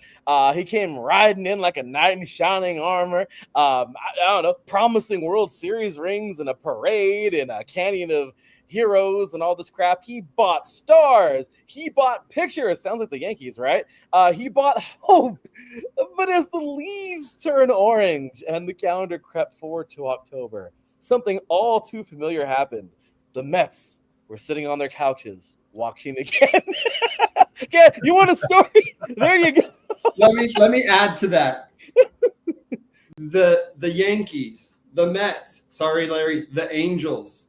He came riding in like a knight in shining armor. I don't know, promising World Series rings and a parade and a canyon of heroes and all this crap. He bought stars. He bought pictures. Sounds like the Yankees, right? He bought hope. But as the leaves turn orange and the calendar crept forward to October, something all too familiar happened. The Mets were sitting on their couches watching again. Okay, you want a story? There you go. Let me add to that. The Yankees, the Mets, sorry, Larry, the Angels,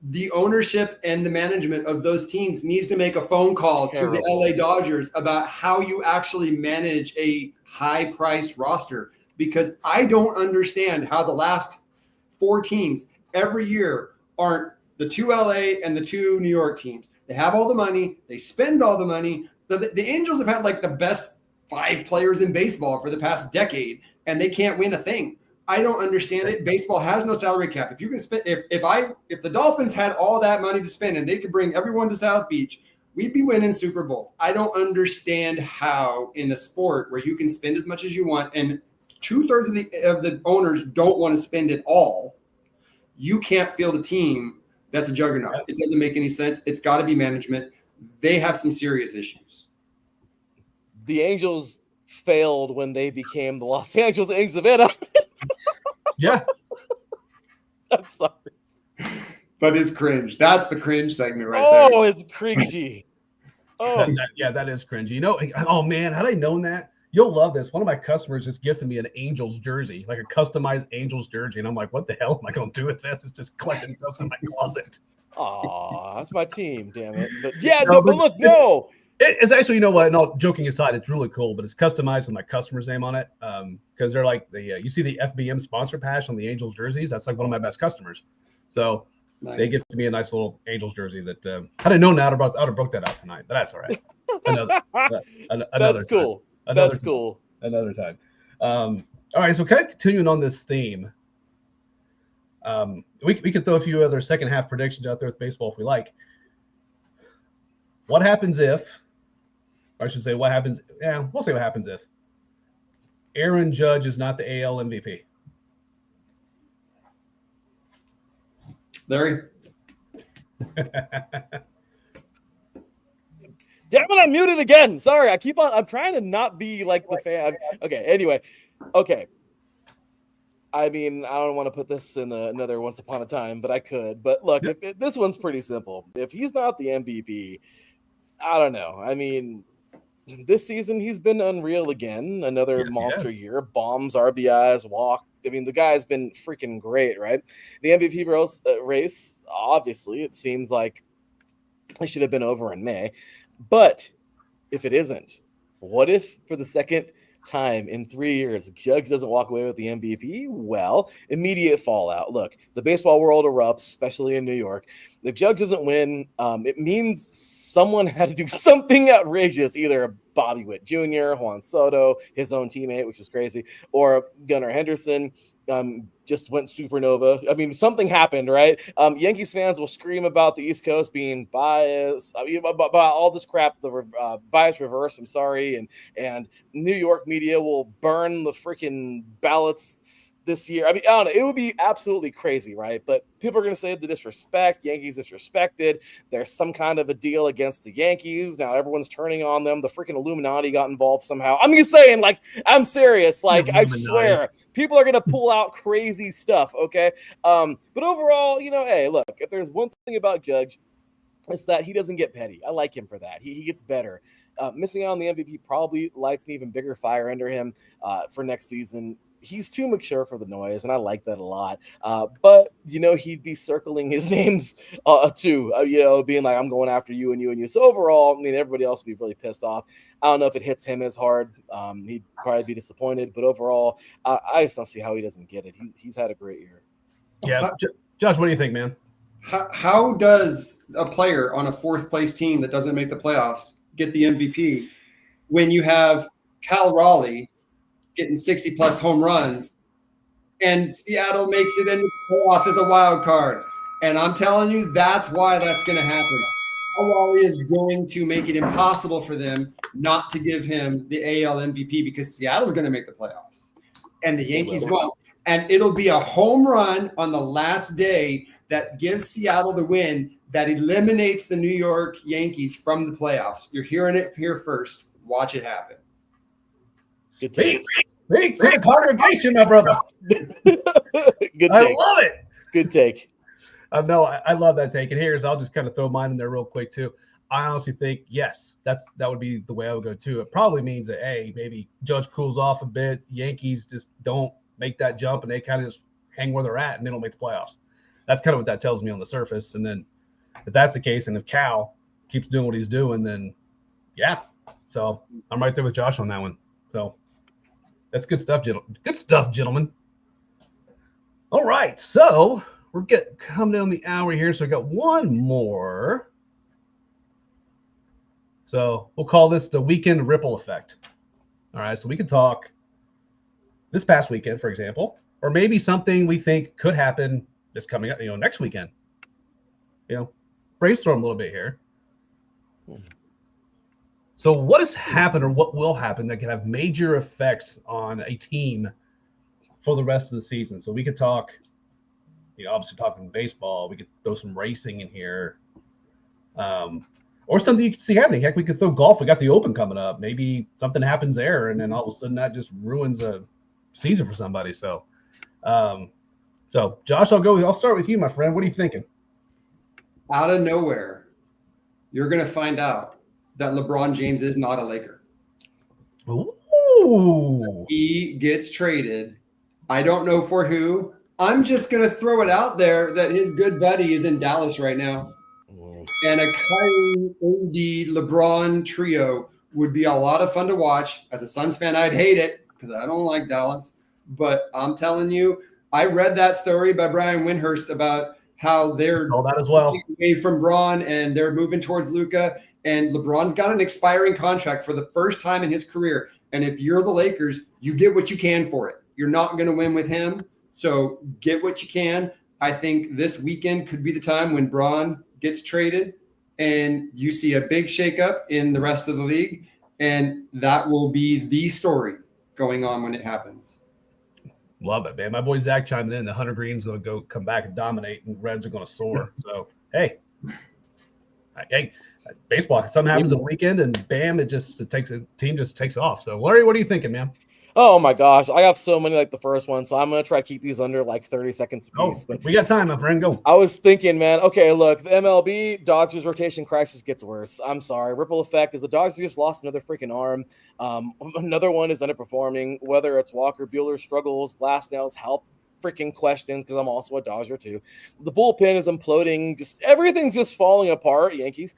the ownership and the management of those teams needs to make a phone call to the LA Dodgers about how you actually manage a high-priced roster, because I don't understand how the last 4 teams every year aren't the 2 LA and the 2 New York teams. They have all the money. They spend all the money. The Angels have had like the best 5 players in baseball for the past decade, and they can't win a thing. I don't understand it. Baseball has no salary cap. If you can spend, if the Dolphins had all that money to spend and they could bring everyone to South Beach, we'd be winning Super Bowls. I don't understand how in a sport where you can spend as much as you want and 2/3 of the owners don't want to spend it all, you can't field a team that's a juggernaut. It doesn't make any sense. It's got to be management. They have some serious issues. The Angels failed when they became the Los Angeles Angels of Anaheim. Yeah. I'm sorry. But it's cringe. That's the cringe segment right there. Oh, it's cringy. Oh, That is cringy. You know, oh man, had I known that, you'll love this. One of my customers just gifted me an Angels jersey, like a customized Angels jersey. And I'm like, what the hell am I going to do with this? It's just collecting dust in my closet. oh, that's my team, damn it. But yeah, No, but look, no. It's actually, you know what? No, joking aside, it's really cool, but it's customized with my customer's name on it. Because they're like you see the FBM sponsor patch on the Angels jerseys. That's like one of my best customers. So Nice. they gifted me a nice little Angels jersey that had I known that, I would have broke that out tonight. But that's all right. Another That's cool. Time. That's cool. Another time. All right, so kind of continuing on this theme. We could throw a few other second half predictions out there with baseball if we like. What happens if, or I should say, what happens? Yeah, we'll say what happens if Aaron Judge is not the AL MVP. Larry? Damn it, I'm muted again. Sorry, I'm trying to not be like the fan. Okay, anyway. Okay. I mean, I don't want to put this in another Once Upon a Time, but I could. But look, this one's pretty simple. If he's not the MVP, I don't know. I mean, this season he's been unreal again. Another monster year. Bombs, RBIs, walk. I mean, the guy's been freaking great, right? The MVP race, obviously, it seems like it should have been over in May. But if it isn't, what if for the second time in 3 years, Judge doesn't walk away with the MVP? Well, immediate fallout. Look, the baseball world erupts, especially in New York. If Judge doesn't win, it means someone had to do something outrageous, either Bobby Witt Jr., Juan Soto, his own teammate, which is crazy, or Gunnar Henderson. Just went supernova. I mean, something happened, right? Yankees fans will scream about the East Coast being biased, about all this crap, the bias reverse, I'm sorry, and New York media will burn the freaking ballots this year. I mean, I don't know. It would be absolutely crazy, right? But people are going to say the disrespect. Yankees disrespected. There's some kind of a deal against the Yankees. Now everyone's turning on them. The freaking Illuminati got involved somehow. I'm just saying, like, I'm serious. Like, I swear, people are going to pull out crazy stuff, okay? But overall, you know, hey, look, if there's one thing about Judge, it's that he doesn't get petty. I like him for that. He gets better. Missing out on the MVP probably lights an even bigger fire under him for next season. He's too mature for the noise, and I like that a lot. But, you know, he'd be circling his names too, you know, being like, I'm going after you and you and you. So overall, I mean, everybody else would be really pissed off. I don't know if it hits him as hard. He'd probably be disappointed. But overall, I just don't see how he doesn't get it. He's had a great year. Yeah. Josh, what do you think, man? How does a player on a fourth-place team that doesn't make the playoffs get the MVP when you have Cal Raleigh getting 60-plus home runs, and Seattle makes it into the playoffs as a wild card? And I'm telling you, that's why that's going to happen. Cal Raleigh is going to make it impossible for them not to give him the AL MVP because Seattle's going to make the playoffs, and the Yankees won't. And it'll be a home run on the last day that gives Seattle the win that eliminates the New York Yankees from the playoffs. You're hearing it here first. Watch it happen. Speak to the congregation, my brother. Good take. I love it. Good take. No, I love that take. And here's, I'll just kind of throw mine in there real quick too. I honestly think, yes, that would be the way I would go too. It probably means that, hey, maybe Judge cools off a bit. Yankees just don't make that jump, and they kind of just hang where they're at, and they don't make the playoffs. That's kind of what that tells me on the surface. And then if that's the case, and if Cal keeps doing what he's doing, then yeah. So I'm right there with Josh on that one. So that's good stuff, gentlemen. All right, so we're coming down the hour here, so I got one more. So we'll call this the weekend ripple effect. All right, so we can talk this past weekend, for example, or maybe something we think could happen this coming up, next weekend. Brainstorm a little bit here. So what has happened or what will happen that can have major effects on a team for the rest of the season? So we could talk, obviously talking baseball, we could throw some racing in here. Or something you could see happening. Heck, we could throw golf. We got the Open coming up. Maybe something happens there, and then all of a sudden that just ruins a season for somebody. So Josh, I'll start with you, my friend. What are you thinking? Out of nowhere, you're going to find out that LeBron James is not a Laker. Ooh. He gets traded. I don't know for who. I'm just going to throw it out there that his good buddy is in Dallas right now. And a Kyrie, AD, LeBron trio would be a lot of fun to watch. As a Suns fan, I'd hate it because I don't like Dallas. But I'm telling you, I read that story by Brian Windhurst about how they're all that as well away from Bron and they're moving towards Luka. And LeBron's got an expiring contract for the first time in his career. And if you're the Lakers, you get what you can for it. You're not going to win with him. So get what you can. I think this weekend could be the time when Bron gets traded and you see a big shakeup in the rest of the league. And that will be the story going on when it happens. Love it, man. My boy Zach chiming in. The Hunter Green's going to come back and dominate, and Reds are going to soar. So, hey, baseball. Something happens a weekend, and bam, a team just takes off. So, Larry, what are you thinking, man? Oh my gosh, I have so many like the first one, so I'm gonna try to keep these under like 30 seconds a piece. But we got time, my friend. Go. I was thinking, man. Okay, look, the MLB Dodgers rotation crisis gets worse. I'm sorry. Ripple effect is the Dodgers just lost another freaking arm. Another one is underperforming. Whether it's Walker Buehler's struggles, Glasnow's health freaking questions, because I'm also a Dodger too. The bullpen is imploding. Just everything's just falling apart. Yankees.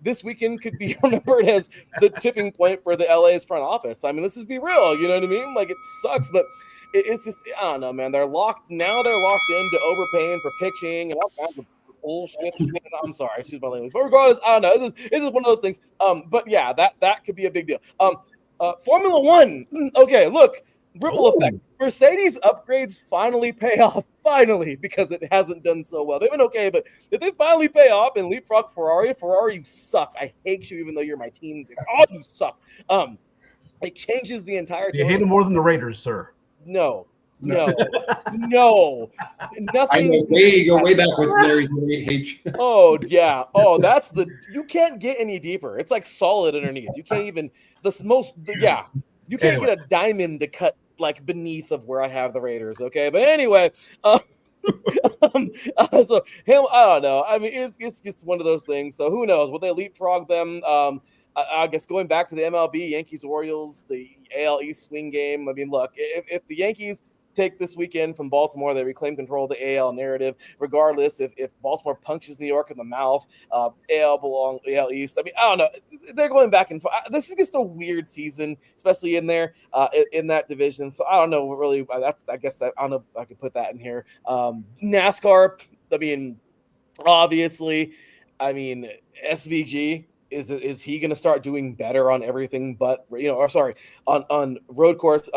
This weekend could be remembered as the tipping point for the LA's front office. I mean, let's just be real. You know what I mean? Like, it sucks, but it's just, I don't know, man. They're locked into overpaying for pitching and all kinds of bullshit. I'm sorry, excuse my language, but regardless, I don't know. This is one of those things. But yeah, that could be a big deal. Formula One. Okay, look. Ripple effect. Mercedes upgrades finally pay off. Finally, because it hasn't done so well. They've been okay, but if they finally pay off and leapfrog Ferrari, you suck. I hate you, even though you're my team. Oh, you suck. It changes the entire. You hate them more than the Raiders, sir. No. Nothing. I go way back with Larry's hate. Oh yeah. Oh, you can't get any deeper. It's like solid underneath. You can't even You can't get a diamond to cut like beneath of where I have the Raiders. Okay, but anyway, so him, I don't know. I mean, it's just one of those things. So who knows? Will they leapfrog them? I guess going back to the MLB, Yankees Orioles, the AL East swing game. I mean, look, if the Yankees take this weekend from Baltimore, they reclaim control of the AL narrative. Regardless, if Baltimore punches New York in the mouth, AL East. I mean, I don't know. They're going back and forth. This is just a weird season, especially in there in that division. So I don't know. Really, I don't know if I could put that in here. NASCAR. I mean, obviously, SVG. Is he going to start doing better on everything but on road course?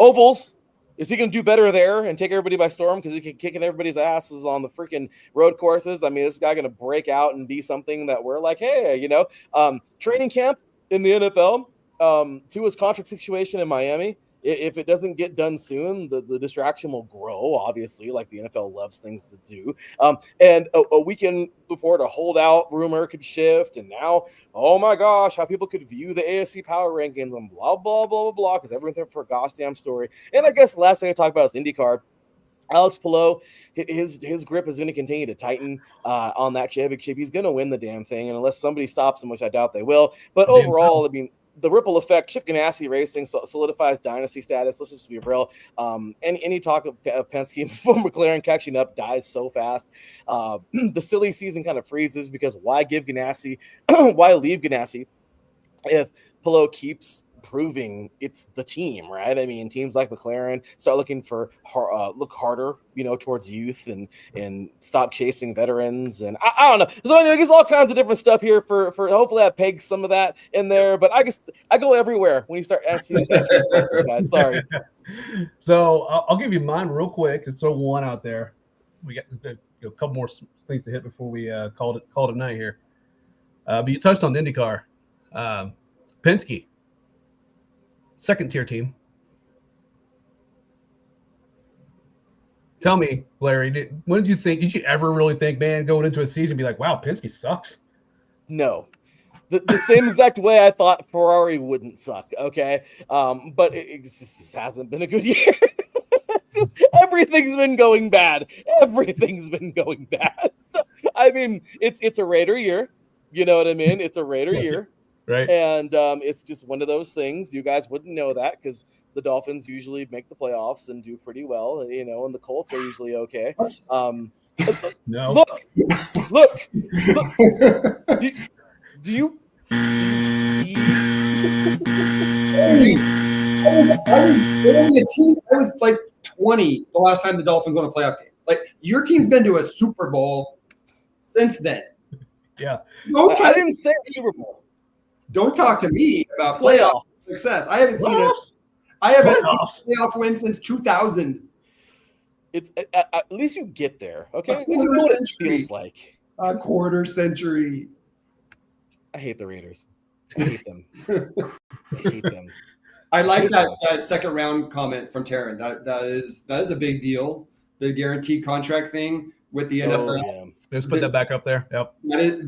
Ovals. Is he going to do better there and take everybody by storm because he can kicking everybody's asses on the freaking road courses? I mean, this guy going to break out and be something that we're like, hey, training camp in the NFL to his contract situation in Miami. If it doesn't get done soon, the distraction will grow, obviously, like the NFL loves things to do. And a weekend before, a holdout rumor could shift. And now, oh my gosh, how people could view the AFC power rankings and blah, blah, blah, blah, blah, because everyone's there for a gosh damn story. And I guess the last thing I talk about is IndyCar. Alex Palou, his grip is going to continue to tighten on that championship. He's going to win the damn thing, and unless somebody stops him, which I doubt they will. But overall, I mean, the ripple effect, Chip Ganassi Racing solidifies dynasty status. Let's just be real. Any talk of Penske before McLaren catching up dies so fast. The silly season kind of freezes because why leave Ganassi if Palou keeps proving it's the team, right? I mean, teams like McLaren start looking look harder, towards youth and stop chasing veterans. And I don't know. So anyway, there's all kinds of different stuff here for hopefully I peg some of that in there. But I go everywhere when you start asking questions, guys. Sorry. So I'll give you mine real quick and throw one out there. We got a couple more things to hit before we call it a night here. But you touched on IndyCar. Penske, second-tier team. Tell me, Larry, when did you think? Did you ever really think, man, going into a season, be like, wow, Penske sucks? No. The same exact way I thought Ferrari wouldn't suck, okay? But it just hasn't been a good year. Everything's been going bad. Everything's been going bad. So, I mean, it's a Raider year. You know what I mean? It's a Raider year. Right. And it's just one of those things. You guys wouldn't know that because the Dolphins usually make the playoffs and do pretty well, you know, and the Colts are usually okay. No. Look. Do you see? I was only a teen. I was like 20 the last time the Dolphins won a playoff game. Like, your team's been to a Super Bowl since then. Yeah. I didn't say Super Bowl. Don't talk to me about playoff success. I haven't seen a playoff win since 2000. It's at least you get there, okay? At least you know what it feels like. A quarter century. I hate the Raiders. I hate them. I hate them. I like that second round comment from Taryn. That is a big deal. The guaranteed contract thing with the NFL. Yeah. Let's put that back up there. Yep.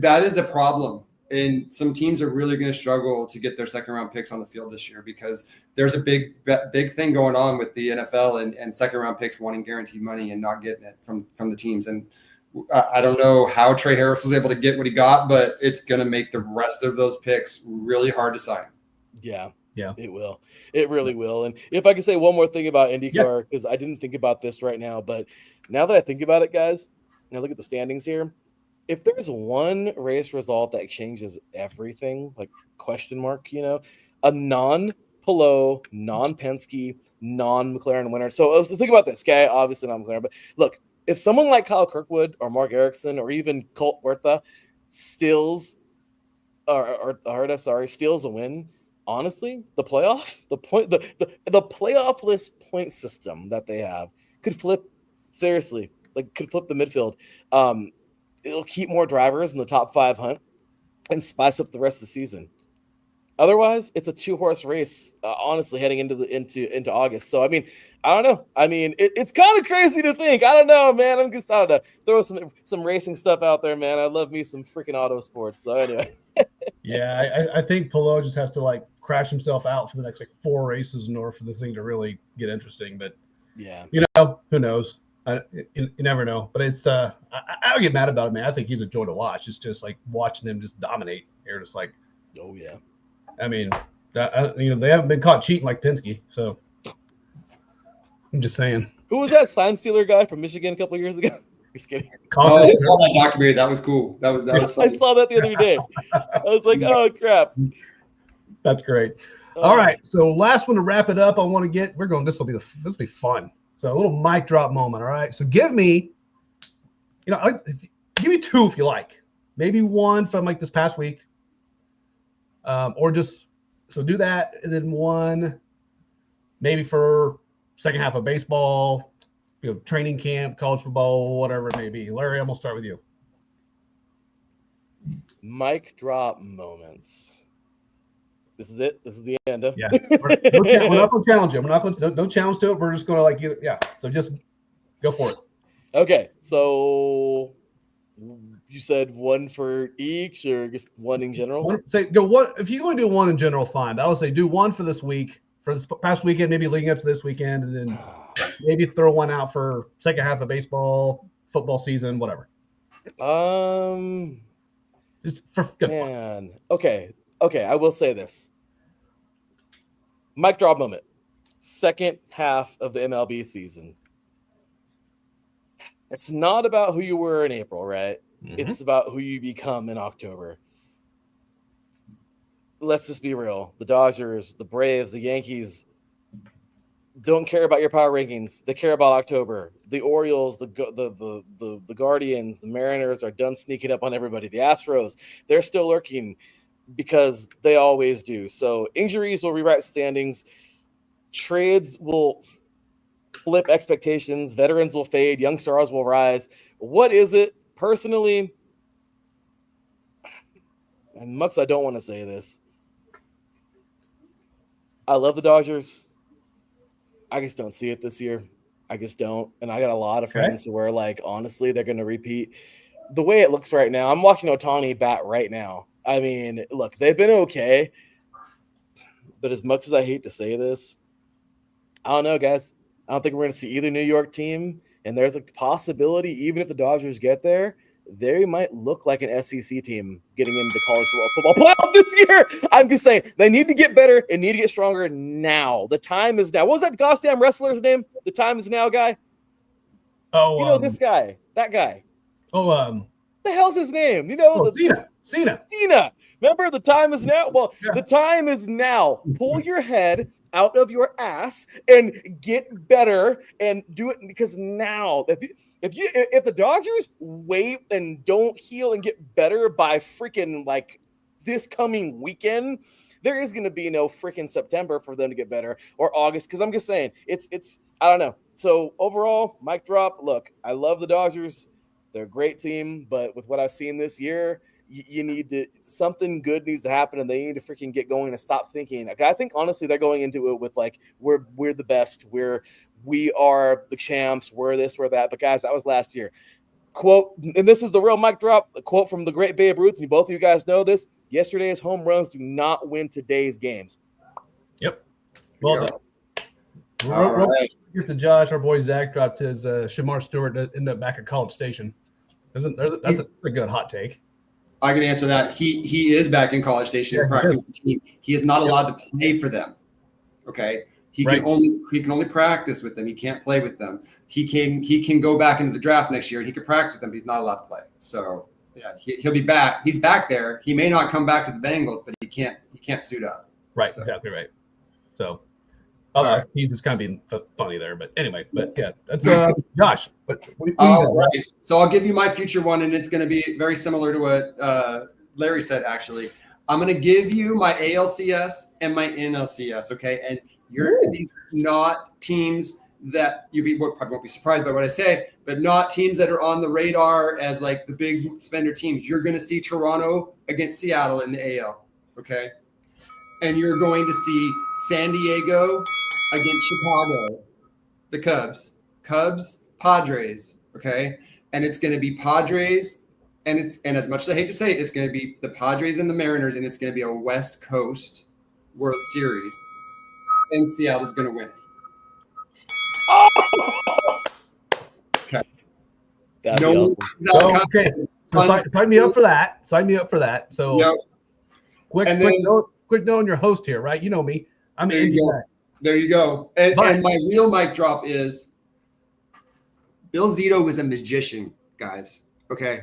That is a problem. And some teams are really going to struggle to get their second round picks on the field this year because there's a big thing going on with the NFL and second round picks wanting guaranteed money and not getting it from the teams. And I don't know how Trey Harris was able to get what he got, but it's going to make the rest of those picks really hard to sign. Yeah, it will. It really will. And if I can say one more thing about IndyCar, because I didn't think about this right now, but now that I think about it, guys, now look at the standings here. If there's one race result that changes everything, like question mark, you know, a non-Palou, non-Penske, non-McLaren winner. So think about this, okay? Obviously not McLaren, but look, if someone like Kyle Kirkwood or Mark Erickson or even Colt Huerta steals a win, honestly, the playoff-less point system that they have could flip the midfield. It'll keep more drivers in the top 5 hunt and spice up the rest of the season. Otherwise, it's a 2-horse race, honestly, heading into August. So, I mean, I don't know. I mean, it's kind of crazy to think. I don't know, man. I'm just out to throw some racing stuff out there, man. I love me some freaking auto sports. So, anyway. Yeah, I think Palou just has to, like, crash himself out for the next, 4 races in order for this thing to really get interesting. But, yeah, you know, who knows? You never know. But it's I don't get mad about it, man. I think he's a joy to watch. It's just like watching them just dominate. You're just like, oh, yeah. I mean, they haven't been caught cheating like Penske, so I'm just saying. Who was that sign stealer guy from Michigan a couple of years ago? Just kidding. Oh, I saw that documentary. That was cool. That was funny. I saw that the other day. I was like, oh crap. That's great. All right, so last one to wrap it up. I want to get. This will be fun. So a little mic drop moment. All right. So give me 2 if you like. Maybe one from like this past week. Or just do that, and then one maybe for second half of baseball, training camp, college football, whatever it may be. Larry, I'm gonna start with you. Mic drop moments. This is it. This is the end. Huh? Yeah, we're not gonna challenge you. We're not gonna no challenge to it. We're just gonna So just go for it. Okay, so you said one for each, or just one in general? If you're going to do one in general, fine. I would say do one for this week, for this past weekend, maybe leading up to this weekend, and then maybe throw one out for second half of baseball, football season, whatever. Just for good fun. Okay. I will say this. Mic drop moment. Second half of the MLB season. It's not about who you were in April, right? Mm-hmm. It's about who you become in October. Let's just be real. The Dodgers, the Braves, the Yankees don't care about your power rankings. They care about October. The Orioles, the Guardians, the Mariners are done sneaking up on everybody. The Astros, they're still lurking because they always do. So injuries will rewrite standings. Trades will flip expectations. Veterans will fade. Young stars will rise. What is it? Personally, and Mux, I don't want to say this. I love the Dodgers. I just don't see it this year. I just don't. And I got a lot of friends who are like, honestly, they're going to repeat. The way it looks right now, I'm watching Ohtani bat right now. I mean, look, they've been okay. But as much as I hate to say this, I don't know, guys. I don't think we're going to see either New York team. And there's a possibility, even if the Dodgers get there, they might look like an SEC team getting into the college football playoff this year. I'm just saying, they need to get better and need to get stronger now. The time is now. What was that goddamn wrestler's name? The time is now guy? Oh, you know, this guy, that guy. Oh, what the hell's his name? You know, Cena. Remember, the time is now. Well, the time is now. Pull your head out of your ass and get better and do it, because now if the Dodgers wait and don't heal and get better by freaking like this coming weekend, there is going to be no freaking September for them to get better, or August, because I'm just saying it's I don't know. So overall, mic drop. Look, I love the Dodgers. They're a great team, but with what I've seen this year, you need to, something good needs to happen, and they need to freaking get going and stop thinking. I think honestly they're going into it with like we're the best, we are the champs, we're this, we're that. But guys, that was last year. Quote, and this is the real mic drop. A quote from the great Babe Ruth, and both of you guys know this: yesterday's home runs do not win today's games. Yep. Well done. Real get to Josh. Our boy Zach dropped his Shamar Stewart in the back of College Station. That's a good hot take. I can answer that. He is back in College Station practicing with the team. He is not allowed to play for them. Okay. He can only practice with them. He can't play with them. He can go back into the draft next year and he can practice with them, but he's not allowed to play. So yeah, he'll be back. He's back there. He may not come back to the Bengals, but he can't suit up. Right, so. Exactly right. So he's just kind of being funny there, but anyway, but yeah, that's Josh. What right. So I'll give you my future one, and it's going to be very similar to what Larry said. Actually, I'm going to give you my ALCS and my NLCS. Okay, and these not teams that probably won't be surprised by what I say, but not teams that are on the radar as like the big spender teams. You're going to see Toronto against Seattle in the AL. Okay, and you're going to see San Diego against Chicago, the Cubs, Padres, okay? And it's going to be Padres, and as much as I hate to say it, it's going to be the Padres and the Mariners, and it's going to be a West Coast World Series, and Seattle's going to win it. Oh! Okay. That'd be awesome. Okay. So sign me up for that. So yep. quick note on your host here, right? You know me. I'm there you go. There you go. And my real mic drop is Bill Zito was a magician, guys. Okay.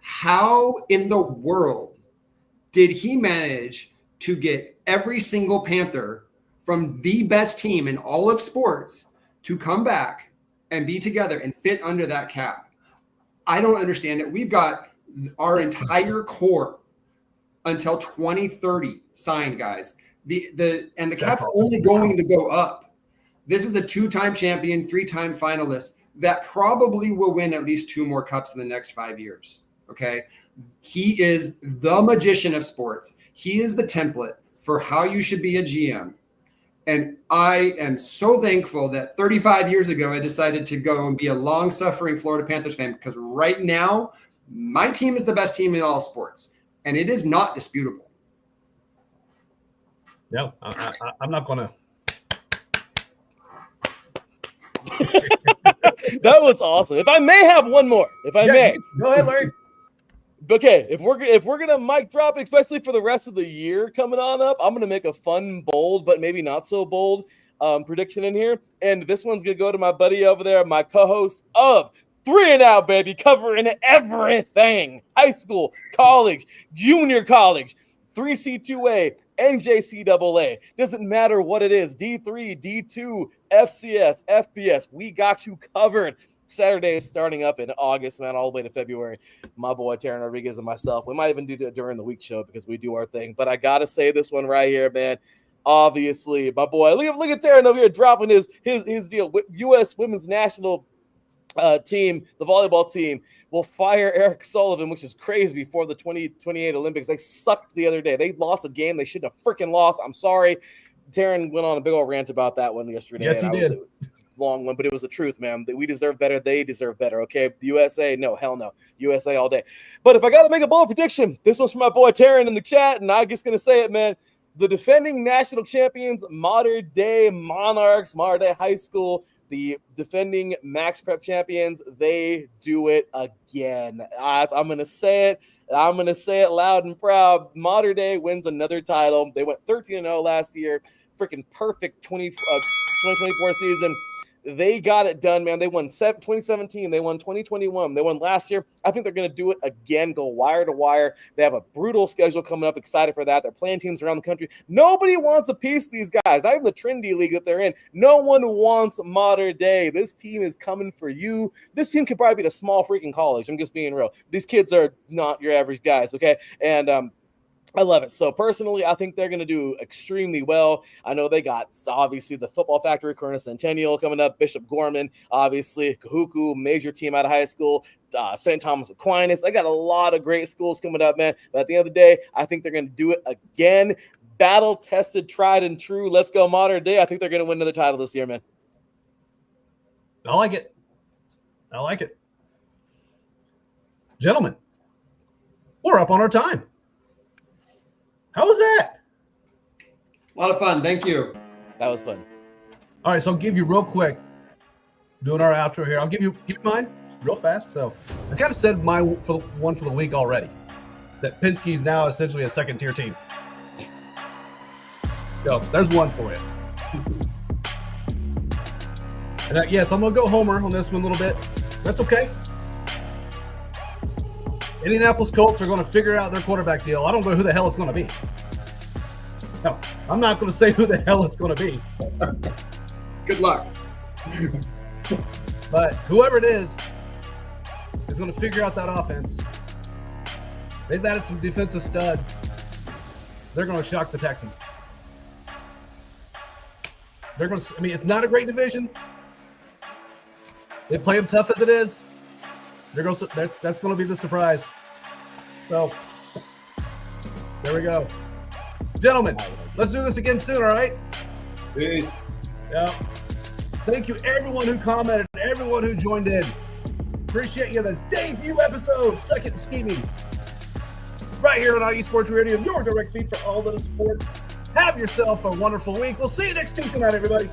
How in the world did he manage to get every single Panther from the best team in all of sports to come back and be together and fit under that cap? I don't understand it. We've got our entire core until 2030 signed, guys. The cap's only going to go up. This is a 2-time champion, 3-time finalist that probably will win at least 2 more cups in the next 5 years. Okay. He is the magician of sports. He is the template for how you should be a GM. And I am so thankful that 35 years ago, I decided to go and be a long-suffering Florida Panthers fan, because right now, my team is the best team in all sports, and it is not disputable. No, I'm not going to. That was awesome. If I may have one more, Go ahead, Larry. Okay, if we're gonna mic drop, especially for the rest of the year coming on up, I'm gonna make a fun, bold, but maybe not so bold prediction in here. And this one's gonna go to my buddy over there, my co-host of 3 and Out, baby, covering everything: high school, college, junior college, 3C2A, NJCAA. Doesn't matter what it is. D3, D2, FCS, FBS. We got you covered. Saturday is starting up in August, man, all the way to February. My boy Taryn Rodriguez and myself. We might even do it during the week show because we do our thing. But I gotta say this one right here, man. Obviously, my boy. Look at Taryn over here dropping his deal. U.S. Women's National team, the volleyball team, will fire Eric Sullivan, which is crazy, before the 2028 Olympics. They sucked the other day. They lost a game they shouldn't have freaking lost. I'm sorry. Taryn went on a big old rant about that one yesterday. Yes, he did. Long one, but it was the truth, man. We deserve better. They deserve better. Okay. The USA, no, hell no. USA all day. But if I got to make a bold prediction, this one's from my boy Taryn in the chat, and I'm just going to say it, man. The defending national champions, Modern Day Monarchs, Modern Day High School, the defending Max Prep champions, they do it again. I'm going to say it. I'm going to say it loud and proud. Modern Day wins another title. They went 13-0 last year. Freaking perfect 2024 season. They got it done, man. They won 2017. They won 2021. They won last year. I think they're going to do it again, go wire to wire. They have a brutal schedule coming up. Excited for that. They're playing teams around the country. Nobody wants a piece of these guys. Not even the Trinity League that they're in. No one wants Modern Day. This team is coming for you. This team could probably be a small freaking college. I'm just being real. These kids are not your average guys, okay? And I love it. So personally, I think they're going to do extremely well. I know they got, obviously, the Football Factory Corona Centennial coming up, Bishop Gorman, obviously, Kahuku, major team out of high school, St. Thomas Aquinas. They got a lot of great schools coming up, man. But at the end of the day, I think they're going to do it again. Battle-tested, tried and true. Let's go Modern Day. I think they're going to win another title this year, man. I like it. I like it. Gentlemen, we're up on our time. How was that? A lot of fun. Thank you. That was fun. All right, so I'll give you real quick, doing our outro here. I'll give you mine real fast. So I kind of said my one for the week already, that Penske's now essentially a second-tier team. So there's one for you. And yes, I'm going to go homer on this one a little bit. That's okay. Indianapolis Colts are going to figure out their quarterback deal. I don't know who the hell it's going to be. No, I'm not going to say who the hell it's going to be. Good luck. But whoever it is going to figure out that offense. They've added some defensive studs. They're going to shock the Texans. They're going to, I mean, it's not a great division. They play them tough as it is. They're going to, that's going to be the surprise. So, there we go. Gentlemen, let's do this again soon, all right? Peace. Yeah. Thank you, everyone who commented, everyone who joined in. Appreciate you. The debut episode, Second Scheming. Right here on IE Sports Radio, your direct feed for all the sports. Have yourself a wonderful week. We'll see you next Tuesday night, everybody.